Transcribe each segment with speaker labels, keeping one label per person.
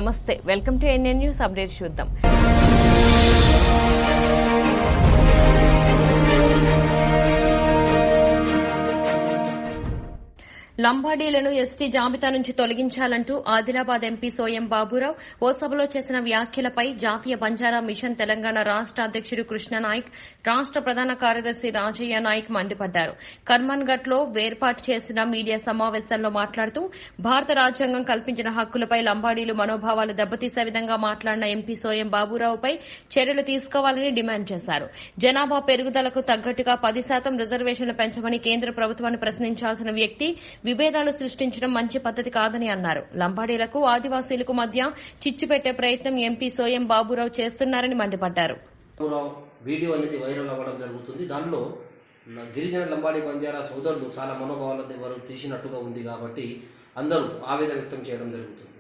Speaker 1: నమస్తే, welcome to NN news update. చూద్దాం. లంబాడీలను ST జాబితా నుంచి తొలగించాలంటూ ఆదిలాబాద్ ఎంపీ సోయం బాబురావు ఓ సభలో చేసిన వ్యాఖ్యలపై జాతీయ బంజారా మిషన్ తెలంగాణ రాష్ట అధ్యకుడు కృష్ణనాయక్, రాష్ట ప్రధాన కార్యదర్శి రాజయ్య నాయక్ మండిపడ్డారు. కర్మన్ఘట్ లో ఏర్పాటు చేసిన మీడియా సమావేశంలో మాట్లాడుతూ భారత రాజ్యాంగం కల్పించిన హక్కులపై లంబాడీలు మనోభావాలు దెబ్బతీసే విధంగా మాట్లాడిన ఎంపీ సోయం బాబురావుపై చర్యలు తీసుకోవాలని డిమాండ్ చేశారు. జనాభా పెరుగుదలకు తగ్గట్టుగా 10% రిజర్వేషన్లు పెంచమని కేంద్ర ప్రభుత్వాన్ని ప్రశ్నించాల్సిన వ్యక్తి విభేదాలు సృష్టించడం మంచి పద్దతి కాదని అన్నారు. లంబాడీలకు ఆదివాసీలకు మధ్య చిచ్చు పెట్టే ప్రయత్నం ఎంపీ సోయం బాబురావు చేస్తున్నారని మండిపడ్డారు.
Speaker 2: వీడియో అనేది వైరల్ అవ్వడం జరుగుతుంది. దానిలో గిరిజన లంబాడీ బంజారా సోదరులు చాలా మనోభావాలను తీసినట్టుగా ఉంది కాబట్టి అందరూ ఆవేదన వ్యక్తం చేయడం జరుగుతుంది.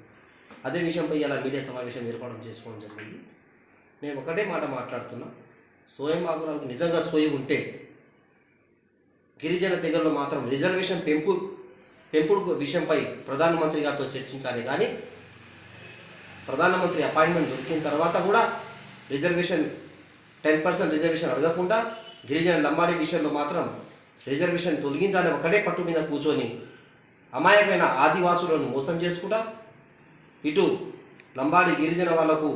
Speaker 2: అదే విషయంపై ఇలా మీడియా సమావేశం ఏర్పాటు చేసుకోవడం జరిగింది. నేను ఒకటే మాట మాట్లాడుతున్నా, సోయం బాబురావుకి నిజంగా సోయి ఉంటే గిరిజన తెగల్లో మాత్రం రిజర్వేషన్ పెంపుడు విషయంపై ప్రధానమంత్రి గారితో చర్చించాలి. కానీ ప్రధానమంత్రి అపాయింట్మెంట్ దొరికిన తర్వాత కూడా 10% రిజర్వేషన్ అడగకుండా గిరిజన లంబాడీ విషయంలో మాత్రం రిజర్వేషన్ తొలగించాలని ఒకటే పట్టు మీద కూర్చొని అమాయకమైన ఆదివాసులను మోసం చేసుకుంటా ఇటు లంబాడీ గిరిజన వాళ్లకు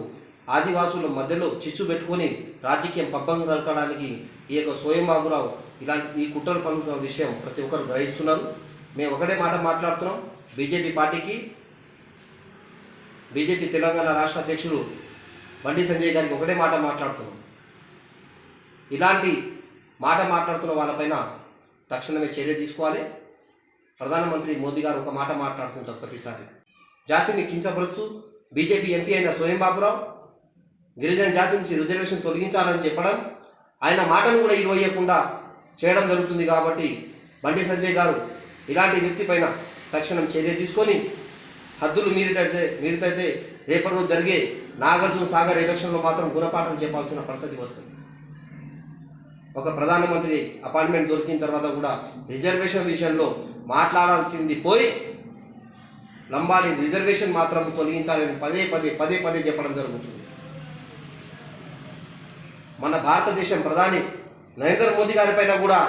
Speaker 2: ఆదివాసుల మధ్యలో చిచ్చు పెట్టుకొని రాజకీయం పబ్బం కలకడానికి ఈ యొక్క సోయం బాబురావు ఇలాంటి ఈ కుట్రలు పనుల విషయం ప్రతి ఒక్కరు గ్రహిస్తున్నారు. మేము ఒకటే మాట మాట్లాడుతున్నాం. బీజేపీ తెలంగాణ రాష్ట్ర అధ్యక్షుడు బండి సంజయ్ గారికి ఒకటే మాట మాట్లాడుతున్నాం. ఇలాంటి మాట మాట్లాడుతున్న వాళ్ళపైన తక్షణమే చర్య తీసుకోవాలి. ప్రధానమంత్రి మోదీ గారు ఒక మాట మాట్లాడుతుంటారు ప్రతిసారి, జాతిని కించపరుస్తూ బీజేపీ ఎంపీ అయిన సోయం బాబురావు గిరిజన జాతి నుంచి రిజర్వేషన్ తొలగించాలని చెప్పడం, ఆయన మాటను కూడా ఇవ్వకుండా చేయడం జరుగుతుంది. కాబట్టి బండి సంజయ్ గారు ఇలాంటి వ్యక్తి పైన తక్షణం చర్య తీసుకొని హద్దులు మీరితైతే రేపటి రోజు జరిగే నాగార్జున సాగర్ ఎలక్షన్లో మాత్రం గుణపాఠం చెప్పాల్సిన పరిస్థితి వస్తుంది. ఒక ప్రధానమంత్రి అపాయింట్మెంట్ దొరికిన తర్వాత కూడా రిజర్వేషన్ విషయంలో మాట్లాడాల్సింది పోయి లంబాడీ రిజర్వేషన్ మాత్రం తొలగించాలని పదే పదే చెప్పడం జరుగుతుంది. మన భారతదేశం ప్రధాని నరేంద్ర మోదీ గారిపైన కూడా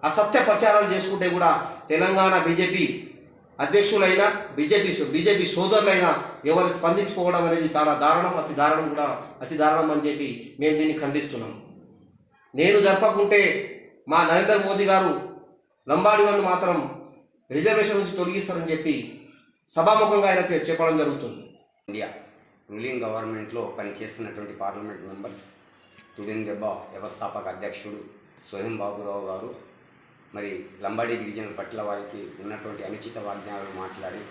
Speaker 2: అసత్య ప్రచారాలు చేసుకుంటే కూడా తెలంగాణ బీజేపీ అధ్యక్షులైనా బీజేపీ సోదరులైనా ఎవరు స్పందించుకోవడం అనేది చాలా దారుణం, అతి దారుణం అని చెప్పి మేము దీన్ని ఖండిస్తున్నాం. నేను జరపకుంటే మా నరేంద్ర మోదీ గారు లంబాడీ వాళ్ళు మాత్రం రిజర్వేషన్ నుంచి తొలగిస్తారని చెప్పి సభాముఖంగా ఆయన చెప్పడం జరుగుతుంది.
Speaker 3: ఇండియా రూలింగ్ గవర్నమెంట్లో పనిచేస్తున్నటువంటి పార్లమెంట్ మెంబర్స్ తుడిన్ దెబ్బ వ్యవస్థాపక అధ్యక్షుడు సోయం బాబురావు గారు మరి లంబాడీ గిరిజనుల పట్ల వారికి ఉన్నటువంటి అనుచిత వాగ్దానాలు మాట్లాడి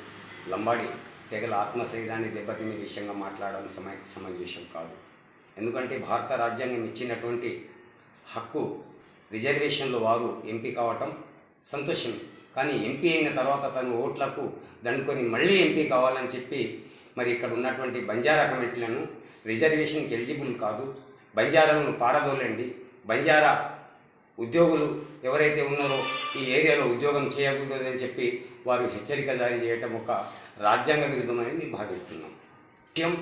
Speaker 3: లంబాడీ తెగల ఆత్మశైర్యాన్ని దెబ్బతినే విషయంగా మాట్లాడడం సమంజసం కాదు. ఎందుకంటే భారత రాజ్యాంగం ఇచ్చినటువంటి హక్కు రిజర్వేషన్లో వారు ఎంపీ కావటం సంతోషం. కానీ ఎంపీ అయిన తర్వాత తను ఓట్లకు దండుకొని మళ్ళీ ఎంపీ కావాలని చెప్పి మరి ఇక్కడ ఉన్నటువంటి బంజారా కమిటీలను రిజర్వేషన్కి ఎలిజిబుల్ కాదు, బంజారాలను పారదోలండి, బంజారా ఉద్యోగులు ఎవరైతే ఉన్నారో ఈ ఏరియాలో ఉద్యోగం చేయకూడదని చెప్పి వారు హెచ్చరిక జారీ చేయటం ఒక రాజ్యాంగ విరుద్ధమని మేము భావిస్తున్నాం. ముఖ్యం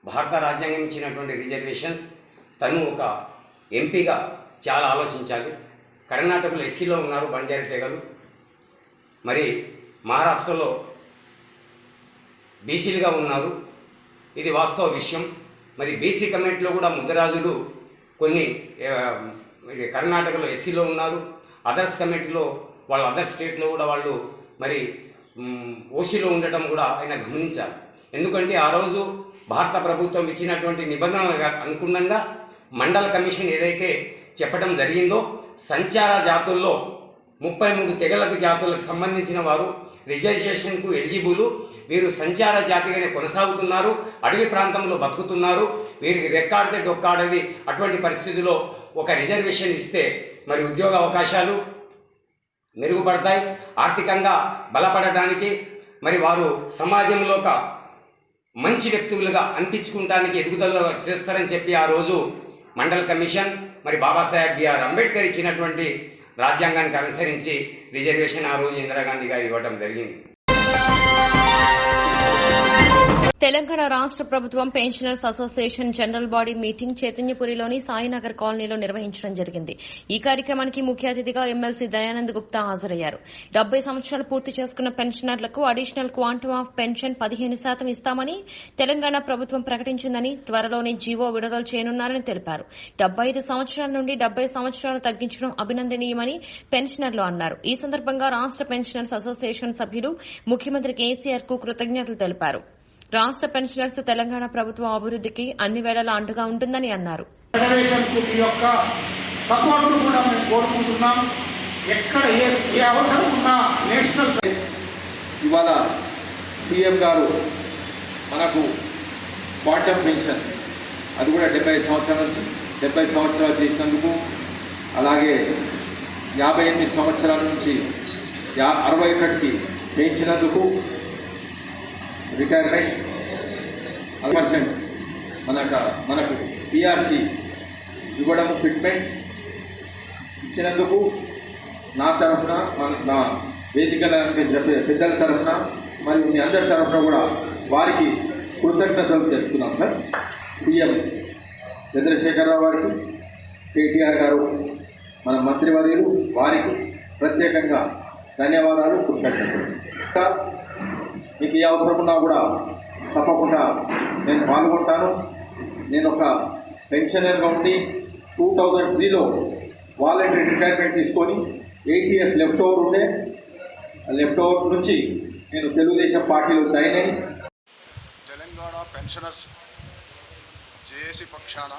Speaker 3: భారత రాజ్యాంగం ఇచ్చినటువంటి రిజర్వేషన్స్ తను ఒక ఎంపీగా చాలా ఆలోచించాలి. కర్ణాటకలో ఎస్సీలో ఉన్నారు బంజారా తెగలు, మరి మహారాష్ట్రలో బీసీలుగా ఉన్నారు, ఇది వాస్తవ విషయం. మరి బీసీ కమిటీలో కూడా ముద్దరాజులు కొన్ని కర్ణాటకలో ఎస్సీలో ఉన్నారు, అదర్స్ కమిటీలో వాళ్ళ అదర్ స్టేట్లో కూడా వాళ్ళు మరి ఓసీలో ఉండటం కూడా ఆయన గమనించాలి. ఎందుకంటే ఆ రోజు భారత ప్రభుత్వం ఇచ్చినటువంటి నిబంధనలు అనుగుణంగా మండల కమిషన్ ఏదైతే చెప్పడం జరిగిందో సంచార జాతుల్లో 33 తెగలకు జాతులకు సంబంధించిన వారు రిజర్వేషన్కు ఎలిజిబుల్, వీరు సంచార జాతిగానే కొనసాగుతున్నారు, అడవి ప్రాంతంలో బతుకుతున్నారు, వీరికి రెక్కాడితే డొక్కాడది. అటువంటి పరిస్థితిలో ఒక రిజర్వేషన్ ఇస్తే మరి ఉద్యోగ అవకాశాలు మెరుగుపడతాయి, ఆర్థికంగా బలపడటానికి మరి వారు సమాజంలో ఒక మంచి వ్యక్తులుగా అనిపించుకోవడానికి ఎదుగుదల చేస్తారని చెప్పి ఆ రోజు మండల్ కమిషన్ మరి బాబాసాహెబ్ బిఆర్ అంబేద్కర్ ఇచ్చినటువంటి రాజ్యాంగానికి అనుసరించి రిజర్వేషన్ ఆ రోజు ఇందిరాగాంధీ గారు ఇవ్వడం జరిగింది.
Speaker 1: తెలంగాణ రాష్ట ప్రభుత్వం pensioners association general body meeting చైతన్యపురిలోని సాయినగర్ కాలనీలో నిర్వహించడం జరిగింది. ఈ కార్యక్రమానికి ముఖ్య అతిథిగా ఎమ్మెల్సీ దయానంద్ గుప్తా హాజరయ్యారు. 70 సంవత్సరాలు పూర్తి చేసుకున్న పెన్షనర్లకు అడిషనల్ క్వాంటమ్ ఆఫ్ పెన్షన్ 15% ఇస్తామని తెలంగాణ ప్రభుత్వం ప్రకటించిందని, త్వరలోనే జీవో విడుదల చేయనున్నారని తెలిపారు. 75 సంవత్సరాల నుండి 70 సంవత్సరాలు తగ్గించడం అభినందనీయమని పెన్షనర్లు అన్నారు. ఈ సందర్భంగా రాష్ట పెన్షనర్స్ అసోసియేషన్ సభ్యులు ముఖ్యమంత్రి కేసీఆర్ కు కృతజ్ఞతలు తెలిపారు. రాష్ట పెన్షనర్స్ తెలంగాణ ప్రభుత్వం అభివృద్దికి అన్ని వేళలా అండగా ఉంటుందని అన్నారు.
Speaker 4: ఫెడరేషన్ కు మీ యొక్క సపోర్ట్ కూడా మేము కోరుకుంటున్నాం. ఎక్కడ ఏ అవసరం ఉన్నా నేషనల్
Speaker 5: ఇవాళ సీఎం గారు మనకు క్వాంటమ్ పెన్షన్ అది కూడా 70 సంవత్సరాల నుంచి 70 సంవత్సరాలు చేసినందుకు, అలాగే 58 సంవత్సరాల నుంచి 61కి పెంచినందుకు, రిటైర్మెంట్ 100% మనకు పిఆర్సి ఇవ్వడం, ఫిట్మెంట్ ఇచ్చినందుకు నా తరఫున, నా వేదికల పెద్దల తరఫున మరియు మీ అందరి తరఫున కూడా వారికి కృతజ్ఞతలు తెలుపుతున్నాం సార్. సీఎం చంద్రశేఖరరావు గారికి, కేటీఆర్ గారు, మన మంత్రివర్యులు వారికి ప్రత్యేకంగా ధన్యవాదాలు, కృతజ్ఞతలు. మీకు ఏ అవసరం ఉన్నా కూడా తప్పకుండా నేను పాల్గొంటాను. నేను ఒక పెన్షనర్గా ఉండి 2003లో వాలంటరీ రిటైర్మెంట్ తీసుకొని 8 years లెఫ్ట్ ఓవర్ ఉండే, లెఫ్ట్ ఓవర్ నుంచి నేను తెలుగుదేశం పార్టీలో జాయిన్ అయ్యి
Speaker 6: తెలంగాణ పెన్షనర్స్ జేఏసీ పక్షాన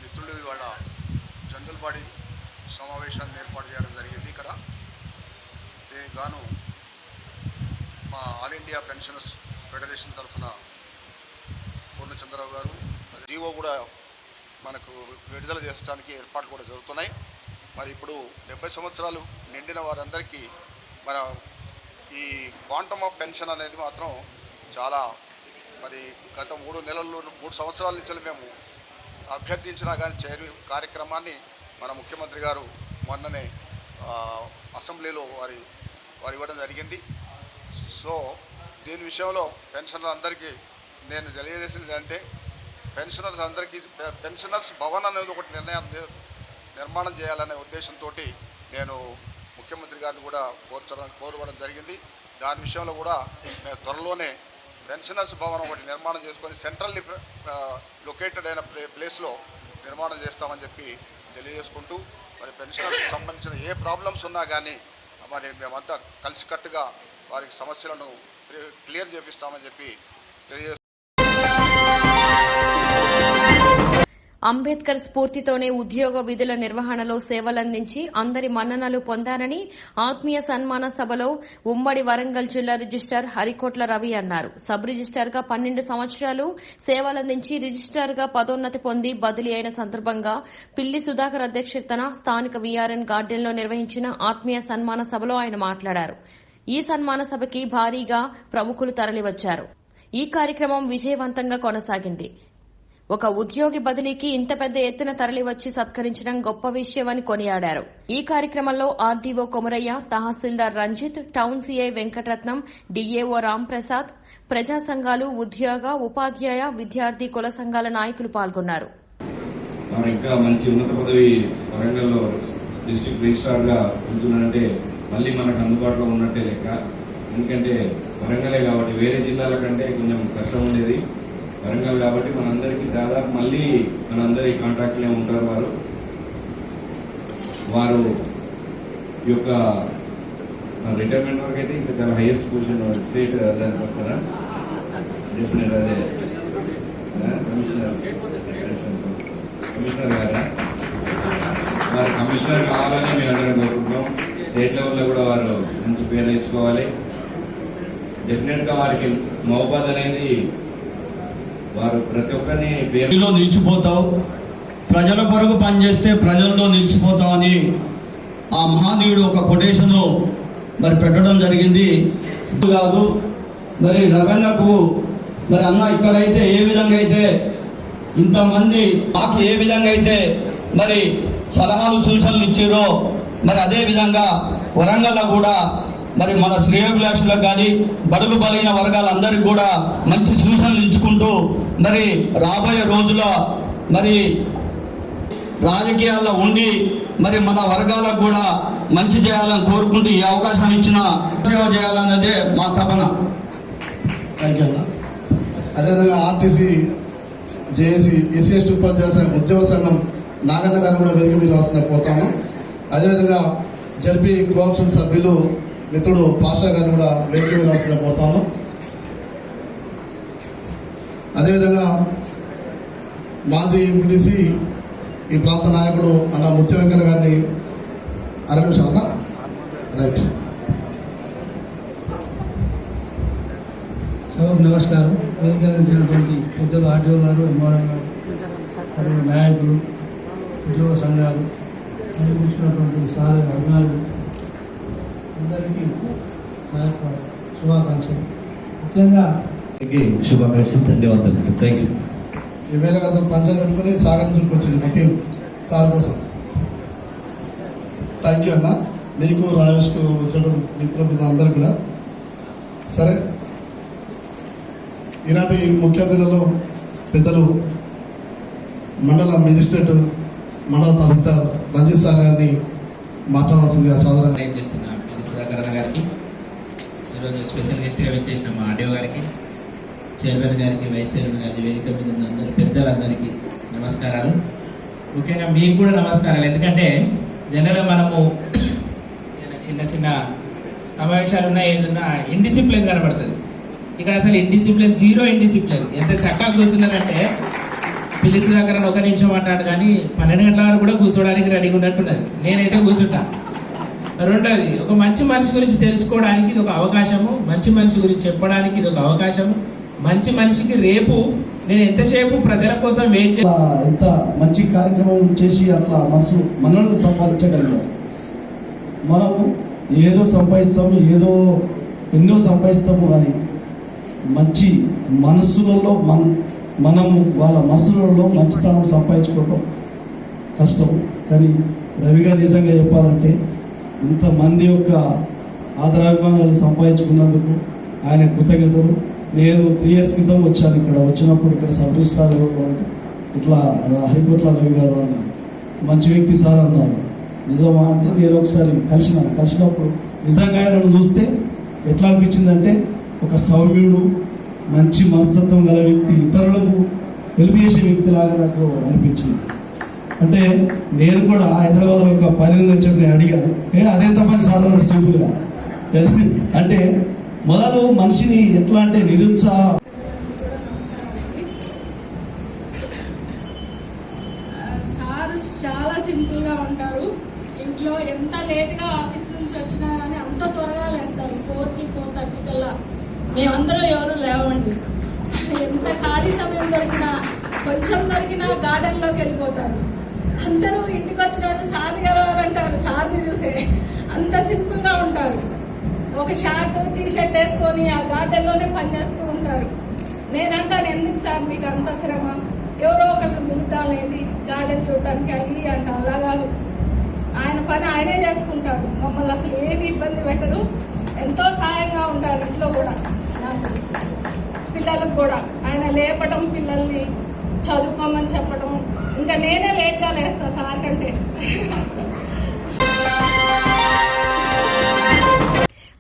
Speaker 6: మిత్రులు ఇవాళ జనరల్ బాడీ సమావేశాన్ని ఏర్పాటు చేయడం జరిగింది. ఇక్కడ దీనికి గాను మా ఆల్ ఇండియా పెన్షనర్స్ ఫెడరేషన్ తరఫున పూర్ణచంద్రరావు గారు జీవో కూడా మనకు విడుదల చేసడానికి ఏర్పాట్లు కూడా జరుగుతున్నాయి. మరి ఇప్పుడు 70 సంవత్సరాలు నిండిన వారందరికీ మన ఈ క్వాంటమ్ ఆఫ్ పెన్షన్ అనేది మాత్రం చాలా మరి గత 3 సంవత్సరాల నుంచి మేము అభ్యర్థించినా కానీ చేయని కార్యక్రమాన్ని మన ముఖ్యమంత్రి గారు మొన్ననే అసెంబ్లీలో వారు ఇవ్వడం జరిగింది. సో దీని విషయంలో పెన్షనర్ అందరికీ నేను తెలియజేసింది అంటే పెన్షనర్స్ అందరికీ పెన్షనర్స్ భవన్ అనేది ఒకటి నిర్మాణం చేయాలనే ఉద్దేశంతో నేను ముఖ్యమంత్రి గారిని కూడా కోరవడం జరిగింది. దాని విషయంలో కూడా మేము త్వరలోనే పెన్షనర్స్ భవన్ ఒకటి నిర్మాణం చేసుకొని సెంట్రల్లీ లొకేటెడ్ అయిన ప్లేస్లో నిర్మాణం చేస్తామని చెప్పి తెలియజేసుకుంటూ, మరి పెన్షనర్స్కి సంబంధించిన ఏ ప్రాబ్లమ్స్ ఉన్నా కానీ మరి మేమంతా కలిసికట్టుగా వారికి సమస్యలను క్లియర్ చేపిస్తామని చెప్పి తెలియజేస్తాం.
Speaker 1: అంబేద్కర్ స్ఫూర్తితోనే ఉద్యోగ విధుల నిర్వహణలో సేవలందించి అందరి మన్ననలు పొందారని ఆత్మీయ సన్మాన సభలో ఉమ్మడి వరంగల్ జిల్లా రిజిస్టార్ హరికోట్ల రవి అన్నారు. సబ్ రిజిస్టార్గా 12 సంవత్సరాలు సేవలందించి రిజిస్టార్గా పదోన్నతి పొంది బదిలీ అయిన సందర్భంగా పిల్లి సుధాకర్ అధ్యక్షతన స్థానిక వీఆర్ఎన్ గార్డెన్లో నిర్వహించిన ఆత్మీయ సన్మాన సభలో ఆయన మాట్లాడారు. ఈ సన్మాన సభకి భారీగా ప్రముఖులు తరలివచ్చారు. ఈ కార్యక్రమం విజయవంతంగా కొనసాగింది. ఒక ఉద్యోగి బదిలీకి ఇంత పెద్ద ఎత్తున తరలివచ్చి సత్కరించడం గొప్ప విషయమని కొనియాడారు. ఈ కార్యక్రమంలో RDO Komaraiah, tahsildar Ranjith, town CI Venkataratnam, DAO Ramprasad, ప్రజా సంఘాలు, ఉద్యోగ, ఉపాధ్యాయ, విద్యార్థి కుల సంఘాల నాయకులు పాల్గొన్నారు.
Speaker 7: ఇంకా మంచి ఉన్నత పదవి వరంగల్లో డిస్ట్రిక్ట్ రిజిస్ట్రార్ గా ఉంటున్నారంటే మళ్ళీ మనకు అందుబాటులో ఉన్నట్టే లెక్క. ఎందుకంటే వరంగలే కాబట్టి వేరే జిల్లాల కంటే కొంచెం కష్టం ఉండేది. వరంగల్ కాబట్టి మనందరికీ దాదాపు మళ్ళీ మనందరి కాంటాక్ట్లే ఉంటారు. వారు యొక్క రిటైర్మెంట్ వరకు అయితే ఇంకా చాలా హైయెస్ట్ పొజిషన్ స్టేట్ దానికి వస్తారా డెఫినెట్ అదే కమిషనర్ గారా వారు కమిషనర్ కావాలని మేము అందరం కోరుకుంటాం. స్టేట్ లెవెల్లో కూడా వారు మంచి పేరు తెచ్చుకోవాలి. డెఫినెట్ గా వారికి మహబాద్ అనేది వారు ప్రతి ఒక్కరిని పేరులో
Speaker 8: నిలిచిపోతావు, ప్రజల కొరకు పనిచేస్తే ప్రజల్లో నిలిచిపోతావు అని ఆ మహానీయుడు ఒక కొటేషన్ మరి పెట్టడం జరిగింది. కాదు మరి రవణకు మరి అన్న ఇక్కడైతే ఏ విధంగా అయితే ఇంతమంది మాకు ఏ విధంగా అయితే మరి సలహాలు సూచనలు ఇచ్చారో మరి అదే విధంగా వరంగల్లో కూడా మరి మన శ్రేయోభిలాషులకు కానీ బడుగు బలైన వర్గాలందరికీ కూడా మంచి సూచనలు ఇచ్చుకుంటూ మరి రాబోయే రోజుల్లో మరి రాజకీయాల్లో ఉండి మరి మన వర్గాలకు కూడా మంచి చేయాలని కోరుకుంటూ ఈ అవకాశం ఇచ్చిన సేవ చేయాలన్నదే మా తపన.
Speaker 9: అదేవిధంగా ఆర్టీసీ జేఏసీ ఎస్సీ ఉద్యోగ సంఘం నాగన్న గారు కూడా వేదిక మీద రావాల్సిన కోరుతాను. అదేవిధంగా జడ్పీ కోఆప్షన్ సభ్యులు మిత్రుడు పాషా గారిని కూడా వేదిక మీద రావాల్సిన కోరుతాను. అదేవిధంగా మాజీ ఎంపీటీసీ ఈ ప్రాంత నాయకుడు అన్న ముత్య వెంకన్న గారిని అరవించాలన్నా రైట్.
Speaker 8: సభకు నమస్కారం. వేదికరించినటువంటి పెద్దలు ఆర్డీఓ గారు, ఎంఆర్ఓ గారు, మరియు నాయకులు, ఉద్యోగ సంఘాలు, నిర్మించినటువంటి సార్ అభిమానులు అందరికీ నా యొక్క శుభాకాంక్షలు. ముఖ్యంగా
Speaker 10: శుభాకాంక్షలు, ధన్యవాదాలు. Thank you.
Speaker 9: ఎమ్మెల్యే గారితో పంచాయతీ పెట్టుకుని సాగర్ చూసుకొచ్చింది మా టీం సార్ కోసం. థ్యాంక్ యూ అన్న. మీకు రాజేష్కు వచ్చినటువంటి మిత్రులు అందరూ కూడా. సరే, ఈనాటి ముఖ్య అతిథులలో పెద్దలు మండల మేజిస్ట్రేట్ మండల తహసీల్దార్ రంజిత్ సార్ గారిని మాట్లాడాల్సిందిగా సాధారణంగా
Speaker 11: సుధాకర్ గారికి, ఈరోజు స్పెషల్ గెస్ట్గా వచ్చేసిన మా ఆడియో గారికి, చైర్మన్ గారికి, వైస్ చైర్మన్ గారికి, వేదిక మీద ఉన్న అందరు పెద్దలందరికీ నమస్కారాలు. ముఖ్యంగా మీకు కూడా నమస్కారాలు. ఎందుకంటే జనరల్గా మనము చిన్న చిన్న సమావేశాలు ఉన్నా ఏదన్నా ఇండిసిప్లిన్ కనబడుతుంది. ఇక్కడ అసలు ఇండిసిప్లిన్, జీరో ఇండిసిప్లిన్. ఎంత చక్కగా కూర్చున్నారంటే పిల్లి సుధాకర్ ఒక నిమిషం మాట్లాడు కానీ 12 గంటల వరకు కూడా కూర్చోడానికి రెడీగా ఉన్నట్టున్నది. నేనైతే కూర్చుంటా. రెండోది, ఒక మంచి మనిషి గురించి తెలుసుకోవడానికి ఇది ఒక అవకాశము, మంచి మనిషి గురించి చెప్పడానికి ఇది ఒక అవకాశము. మంచి మనిషికి రేపు నేను ఎంతసేపు ప్రజల కోసం వెయిట్
Speaker 8: ఎంత మంచి కార్యక్రమం చేసి అట్లా మనల్ని సంపాదించగలిగాం. మనము ఏదో సంపాదిస్తాము, ఎన్నో సంపాదిస్తాము, కానీ మంచి మనస్సులలో మనము వాళ్ళ మనసులలో మంచితనం సంపాదించుకోవటం కష్టం. కానీ రవి గారు నిజంగా చెప్పాలంటే ఇంతమంది యొక్క ఆదరాభిమానాలు సంపాదించుకున్నందుకు ఆయన కృతజ్ఞతలు. నేను 3 years క్రితం వచ్చాను. ఇక్కడ వచ్చినప్పుడు ఇక్కడ సబ్ రిజిస్ట్రార్ ఇట్లా హైకోర్టులో రవి గారు అన్నారు, మంచి వ్యక్తి సార్ అన్నారు. నిజమా అంటే నేను ఒకసారి కలిసినప్పుడు నిజంగా ఆయనను చూస్తే ఎట్లా అనిపించిందంటే ఒక సౌమ్యుడు, మంచి మనస్తత్వం గల వ్యక్తి, ఇతరులకు హెల్ప్ చేసే వ్యక్తిలాగా నాకు అనిపించింది. అంటే నేను కూడా హైదరాబాద్లో ఒక పని ఉందని చెప్పి నేను అడిగాను. అదెంత పని సార్ అన్నాడు సింపుల్గా. అంటే మొదలు మనిషిని ఎట్లా అంటే నిరుత్సాహ
Speaker 12: సార్ చాలా సింపుల్గా ఉంటారు. ఇంట్లో ఎంత లేట్గా ఆఫీస్ నుంచి వచ్చినా కానీ అంత త్వరగా లేస్తారు. 4కి 4:30 కల్లా. మేమందరం ఎవరు లేవండి. ఎంత ఖాళీ సమయం దొరికినా, కొంచెం దొరికినా గార్డెన్లోకి వెళ్ళిపోతారు. అందరూ ఇంటికి వచ్చినప్పుడు సార్ని కలవాలంటారు. సార్ని చూసే అంత సింపుల్గా ఉంటారు. ఒక షార్ట్, టీ-షర్ట్ వేసుకొని ఆ గార్డెన్లోనే పనిచేస్తూ ఉంటారు. నేనంటాను, ఎందుకు సార్ మీకు అంత శ్రమ, ఎవరో ఒకళ్ళు పిలుద్దాలేండి గార్డెన్ చూడటానికి అది అంట. అలా కాదు, ఆయన పని ఆయనే చేసుకుంటారు. మమ్మల్ని అసలు ఏమి ఇబ్బంది పెట్టరు. ఎంతో సాయంగా ఉంటారు. ఇంట్లో కూడా నాకు, పిల్లలకు కూడా ఆయన లేపడం, పిల్లల్ని చదువుకోమని చెప్పడం. ఇంకా నేనే లేట్గా లేస్తా సార్ కంటే.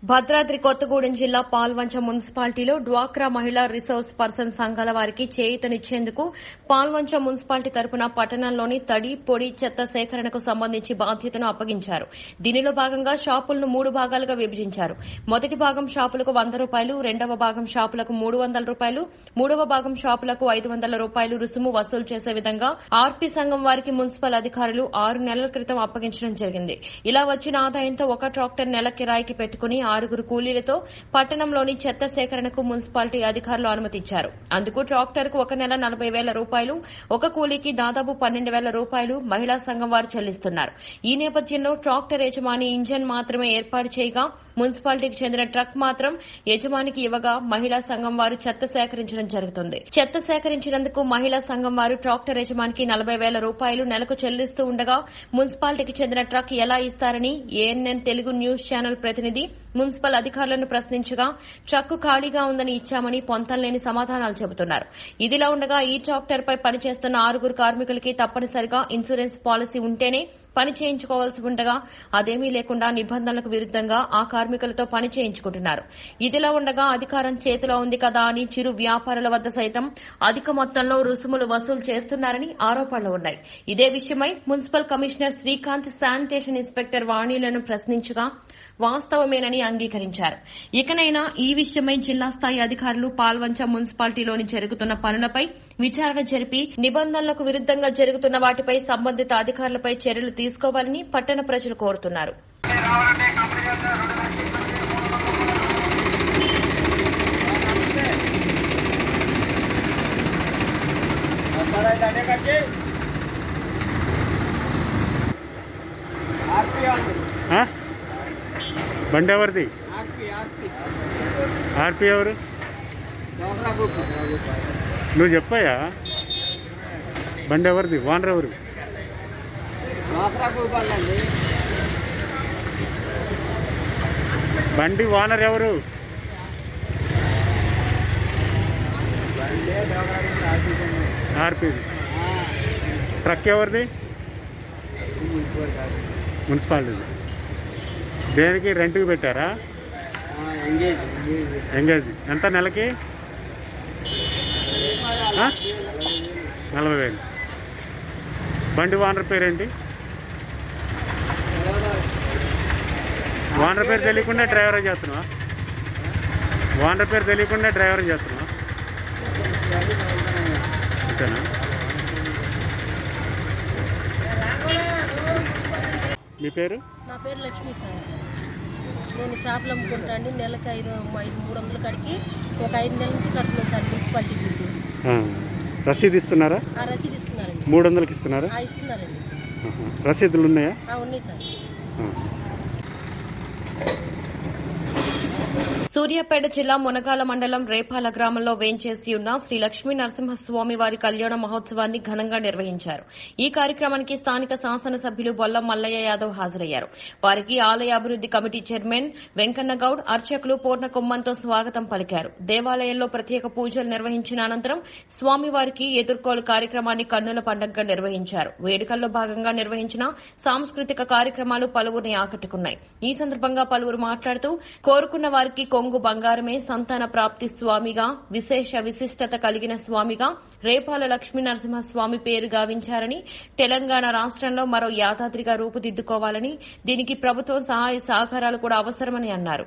Speaker 1: భద్రాద్రి కొత్తగూడెం జిల్లా పాల్వంచ మున్సిపాలిటీలో డ్వాక్రా మహిళా రిసోర్స్ పర్సన్ సంఘాల వారికి చేయూతనిచ్చేందుకు పాల్వంచ మున్సిపాలిటీ తరపున పట్టణంలోని తడి, పొడి, చెత్త సేకరణకు సంబంధించి బాధ్యతను అప్పగించారు. దీనిలో భాగంగా షాపులను 3 భాగాలుగా విభజించారు. మొదటి భాగం షాపులకు ₹100, రెండవ భాగం షాపులకు ₹300, మూడవ భాగం షాపులకు ₹500 రుసుము వసూలు చేసే విధంగా ఆర్పీ సంఘం వారికి మున్సిపల్ అధికారులు 6 నెలల క్రితం అప్పగించడం జరిగింది. ఇలా వచ్చిన ఆదాయంతో ఒక ట్రాక్టర్ నెల కిరాయికి పెట్టుకుని 6 కూలీలతో పట్టణంలోని చెత్త సేకరణకు మున్సిపాలిటీ అధికారులు అనుమతిచ్చారు. అందుకు ట్రాక్టర్కు ఒక నెల ₹40,000, ఒక కూలీకి దాదాపు ₹12,000 మహిళా సంఘం వారు చెల్లిస్తున్నారు. ఈ నేపథ్యంలో ట్రాక్టర్ యజమాని ఇంజన్ మాత్రమే ఏర్పాటు చేయగా మున్సిపాలిటీకి చెందిన ట్రక్ మాత్రం యజమానికి ఇవ్వగా మహిళా సంఘం వారు చెత్త సేకరించడం జరుగుతుంది. చెత్త సేకరించినందుకు మహిళా సంఘం వారు ట్రాక్టర్ యజమానికి 40,000 రూపాయలు నెలకు చెల్లిస్తూ ఉండగా మున్సిపాలిటీకి చెందిన ట్రక్ ఎలా ఇస్తారని ఏఎన్ఎన్ తెలుగు న్యూస్ ఛానల్ ప్రతినిధి మున్సిపల్ అధికారులను ప్రశ్నించగా ట్రక్కు ఖాళీగా ఉందని ఇచ్చామని పొంతనలేని సమాధానాలు చెబుతున్నారు. ఇదిలా ఉండగా ఈ ట్రాక్టర్పై పనిచేస్తున్న 6 కార్మికులకి తప్పనిసరిగా ఇన్సూరెన్స్ పాలసీ ఉంటేనే పని చేయించుకోవాల్సి ఉండగా అదేమీ లేకుండా నిబంధనలకు విరుద్దంగా ఆ కార్మికులతో పని చేయించుకుంటున్నారు. ఇదిలా ఉండగా అధికారం చేతిలో ఉంది కదా అని చిరు వ్యాపారుల వద్ద సైతం అధిక మొత్తంలో రుసుములు వసూలు చేస్తున్నారని ఆరోపణలు ఉన్నాయి. ఇదే విషయమై municipal commissioner Srikanth sanitation inspector వాణిలను ప్రశ్నించగా వాస్తవమేనని అంగీకరించారు. ఇకనైనా ఈ విషయమై జిల్లా స్థాయి అధికారులు పాల్వంచ మున్సిపాలిటీలోని జరుగుతున్న పనులపై విచారణ జరిపి నిబంధనలకు విరుద్దంగా జరుగుతున్న వాటిపై సంబంధిత అధికారులపై చర్యలు తీసుకోవాలని పట్టణ ప్రజలు కోరుతున్నారు.
Speaker 13: బండి ఎవరిది? ఆర్పి ఎవరు? నువ్వు చెప్పాయా బండి ఎవరిది? ఓనర్ ఎవరు? బండి ఓనర్ ఎవరు? ఆర్పి. ట్రక్ ఎవరిది? మున్సిపాలిటీ. దేనికి రెంట్కి పెట్టారా? ఎంగేజ్. ఎంత నెలకి? 40,000. బండి ఓనర్ పేరేంటి? ఓనర్ పేరు తెలియకుండా డ్రైవర్ చేస్తున్నావా? ఓనర్ పేరు తెలియకుండా డ్రైవర్ చేస్తున్నావా? అంతేనా? మీ పేరు?
Speaker 14: నా పేరు లక్ష్మీ సార్. నేను చేపలు అమ్ముకుంటాను. నెలకు 300 కడికి ఒక 5 నెలల నుంచి కడుతున్నాను సార్ మున్సిపాలిటీకి.
Speaker 13: రసీదు ఇస్తున్నారా?
Speaker 14: రసీదు ఇస్తున్నారండి.
Speaker 13: 300కి ఇస్తున్నారా?
Speaker 14: ఇస్తున్నారండి.
Speaker 13: రసీదులు ఉన్నాయా?
Speaker 14: ఉన్నాయి సార్.
Speaker 1: సూర్యాపేట జిల్లా మునగాల మండలం రేపాల గ్రామంలో వేంచేసి ఉన్న శ్రీ లక్ష్మీ నరసింహస్వామి వారి కళ్యాణ మహోత్సవాన్ని ఘనంగా నిర్వహించారు. ఈ కార్యక్రమానికి స్థానిక శాసనసభ్యులు బొల్లం మల్లయ్య యాదవ్ హాజరయ్యారు. వారికి ఆలయ అభివృద్ది కమిటీ చైర్మన్ వెంకన్నగౌడ్, అర్చకులు పూర్ణ కుంభంతో స్వాగతం పలికారు. దేవాలయంలో ప్రత్యేక పూజలు నిర్వహించిన అనంతరం స్వామివారికి ఎదుర్కోలు కార్యక్రమాన్ని కన్నుల పండుగగా నిర్వహించారు. వేడుకల్లో భాగంగా నిర్వహించిన సాంస్కృతిక కార్యక్రమాలు పలువురిని ఆకట్టుకున్నాయి. ఈ సందర్భంగా పలువురు మాట్లాడుతూ కోరుకున్న వారికి కొంగు బంగారమే సంతాన ప్రాప్తి స్వామిగా, విశిష్టత కలిగిన స్వామిగా రేపాల లక్ష్మీ నరసింహస్వామి పేరు గావించారని, తెలంగాణ రాష్ట్రంలో మరో యాదాద్రిగా రూపుదిద్దుకోవాలని, దీనికి ప్రభుత్వం సహాయ సహకారాలు కూడా అవసరమని అన్నారు.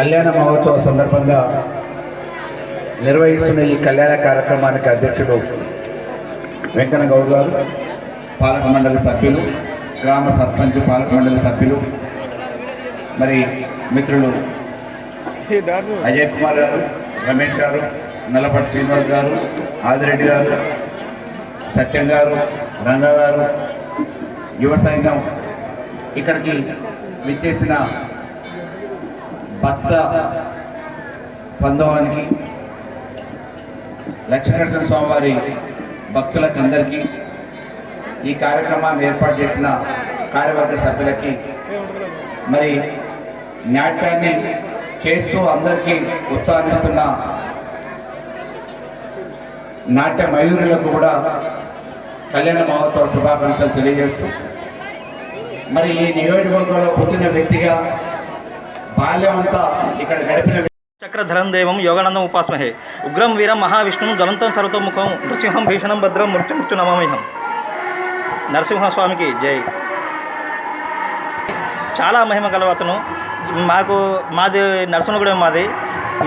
Speaker 15: కళ్యాణ మహోత్సవ సందర్భంగా నిర్వహిస్తున్న ఈ కళ్యాణ కార్యక్రమానికి అధ్యక్షుడు వెంకన్న గౌడ్ గారు, పాలక మండలి సభ్యులు, గ్రామ సర్పంచ్, పాలక మండలి సభ్యులు, మరి మిత్రులు అజయ్ కుమార్ గారు, రమేష్ గారు, నల్లపటి శ్రీనివాస్ గారు, ఆదిరెడ్డి గారు, సత్యం గారు, రంగా గారు, యువ సైన్యం, ఇక్కడికి విచ్చేసిన భక్త సందోహానికి, లక్ష్మీనరసింహ స్వామివారి భక్తులకు అందరికీ, ఈ కార్యక్రమాన్ని ఏర్పాటు చేసిన కార్యవర్గ సభ్యులకి, మరి నాట్యాన్ని చేస్తూ అందరికీ ఉత్సాహిస్తున్న నాట్య మయూరులకు కూడా కళ్యాణ మహోత్సవ శుభాకాంక్షలు తెలియజేస్తూ, మరి ఈ నియోజకవర్గంలో పుట్టిన వ్యక్తిగా బాల్యం అంతా ఇక్కడ గడిపిన
Speaker 16: చక్రధరం దేవం యోగానందం ఉపాస్మహే ఉగ్రం వీరం మహావిష్ణుం జ్వలంతం సర్వతోముఖం నృసింహం భీషణం భద్రం మృత్యుమృత్యు నమామిహం. నరసింహస్వామికి జై. చాలా మహిమ గల అతను. మాది నరసింహగూడెం మాది.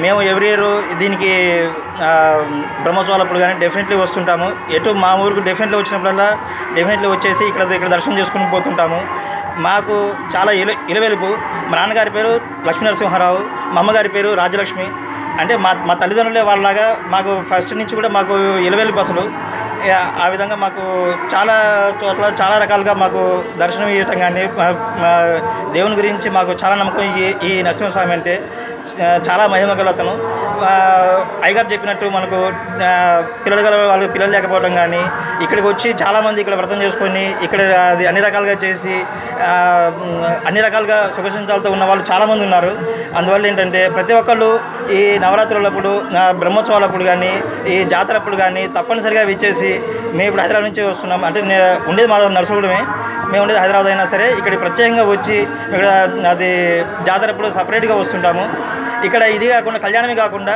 Speaker 16: మేము ఎవ్రీ ఇయర్ దీనికి బ్రహ్మోత్సవాలప్పుడు కానీ డెఫినెట్లీ వస్తుంటాము. ఎటు మా ఊరికి డెఫినెట్లీ వచ్చినప్పుడల్లా డెఫినెట్లీ వచ్చేసి ఇక్కడ దర్శనం చేసుకుని పోతుంటాము. మాకు చాలా ఇలవెలుపు. మా నాన్నగారి పేరు లక్ష్మీనరసింహారావు, మా అమ్మగారి పేరు రాజ్యలక్ష్మి. అంటే మా తల్లిదండ్రులే వాళ్ళలాగా మాకు ఫస్ట్ నుంచి కూడా మాకు ఇలవెలుపు అసలు. ఆ విధంగా మాకు చాలా చోట్ల చాలా రకాలుగా మాకు దర్శనం ఇవ్వటం కానీ, దేవుని గురించి మాకు చాలా నమ్మకం. ఈ నరసింహస్వామి అంటే చాలా మహిమ గల అతను. అయ్యగారు చెప్పినట్టు మనకు వాళ్ళకి పిల్లలు లేకపోవడం కానీ, ఇక్కడికి వచ్చి చాలామంది ఇక్కడ వ్రతం చేసుకొని ఇక్కడ అది అన్ని రకాలుగా చేసి అన్ని రకాలుగా సుఖసించాలతో ఉన్న వాళ్ళు చాలామంది ఉన్నారు. అందువల్ల ఏంటంటే ప్రతి ఒక్కళ్ళు ఈ నవరాత్రులప్పుడు, బ్రహ్మోత్సవాలప్పుడు కానీ, ఈ జాతరప్పుడు కానీ తప్పనిసరిగా విచ్చేసి, మేము ఇప్పుడు హైదరాబాద్ నుంచి వస్తున్నాం. అంటే ఉండేది మా నరసింహగూడెమే, మేము ఉండేది హైదరాబాద్ అయినా సరే ఇక్కడికి ప్రత్యేకంగా వచ్చి ఇక్కడ అది జాతరప్పుడు సపరేట్గా వస్తుంటాము. ఇక్కడ ఇది కాకుండా కళ్యాణమే కాకుండా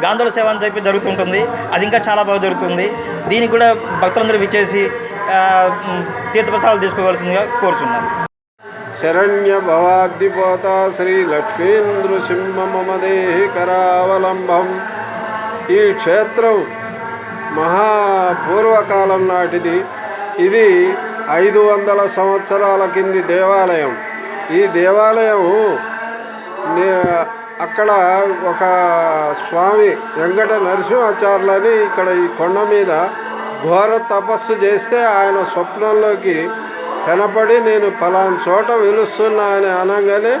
Speaker 16: గాంధోల సేవ అని చెప్పి జరుగుతుంటుంది. అది ఇంకా చాలా బాగా జరుగుతుంది. దీనికి కూడా భక్తులందరూ విచ్చేసి తీర్థప్రసాదాలు తీసుకోవాల్సిందిగా కోరుచున్నాను.
Speaker 13: శరణ్య భవాద్దిపోత శ్రీ లక్ష్మీంద్రసింహ మమదేహి కరావలంబం. ఈ క్షేత్రం మహాపూర్వకాలం నాటిది. ఇది 500 సంవత్సరాల కింది దేవాలయం. ఈ దేవాలయం అక్కడ ఒక స్వామి వెంకట నరసింహాచార్యులని ఇక్కడ ఈ కొండ మీద ఘోర తపస్సు చేస్తే ఆయన స్వప్నంలోకి కనపడి, నేను ఫలాని చోట వెలుస్తున్నా అని అనగానే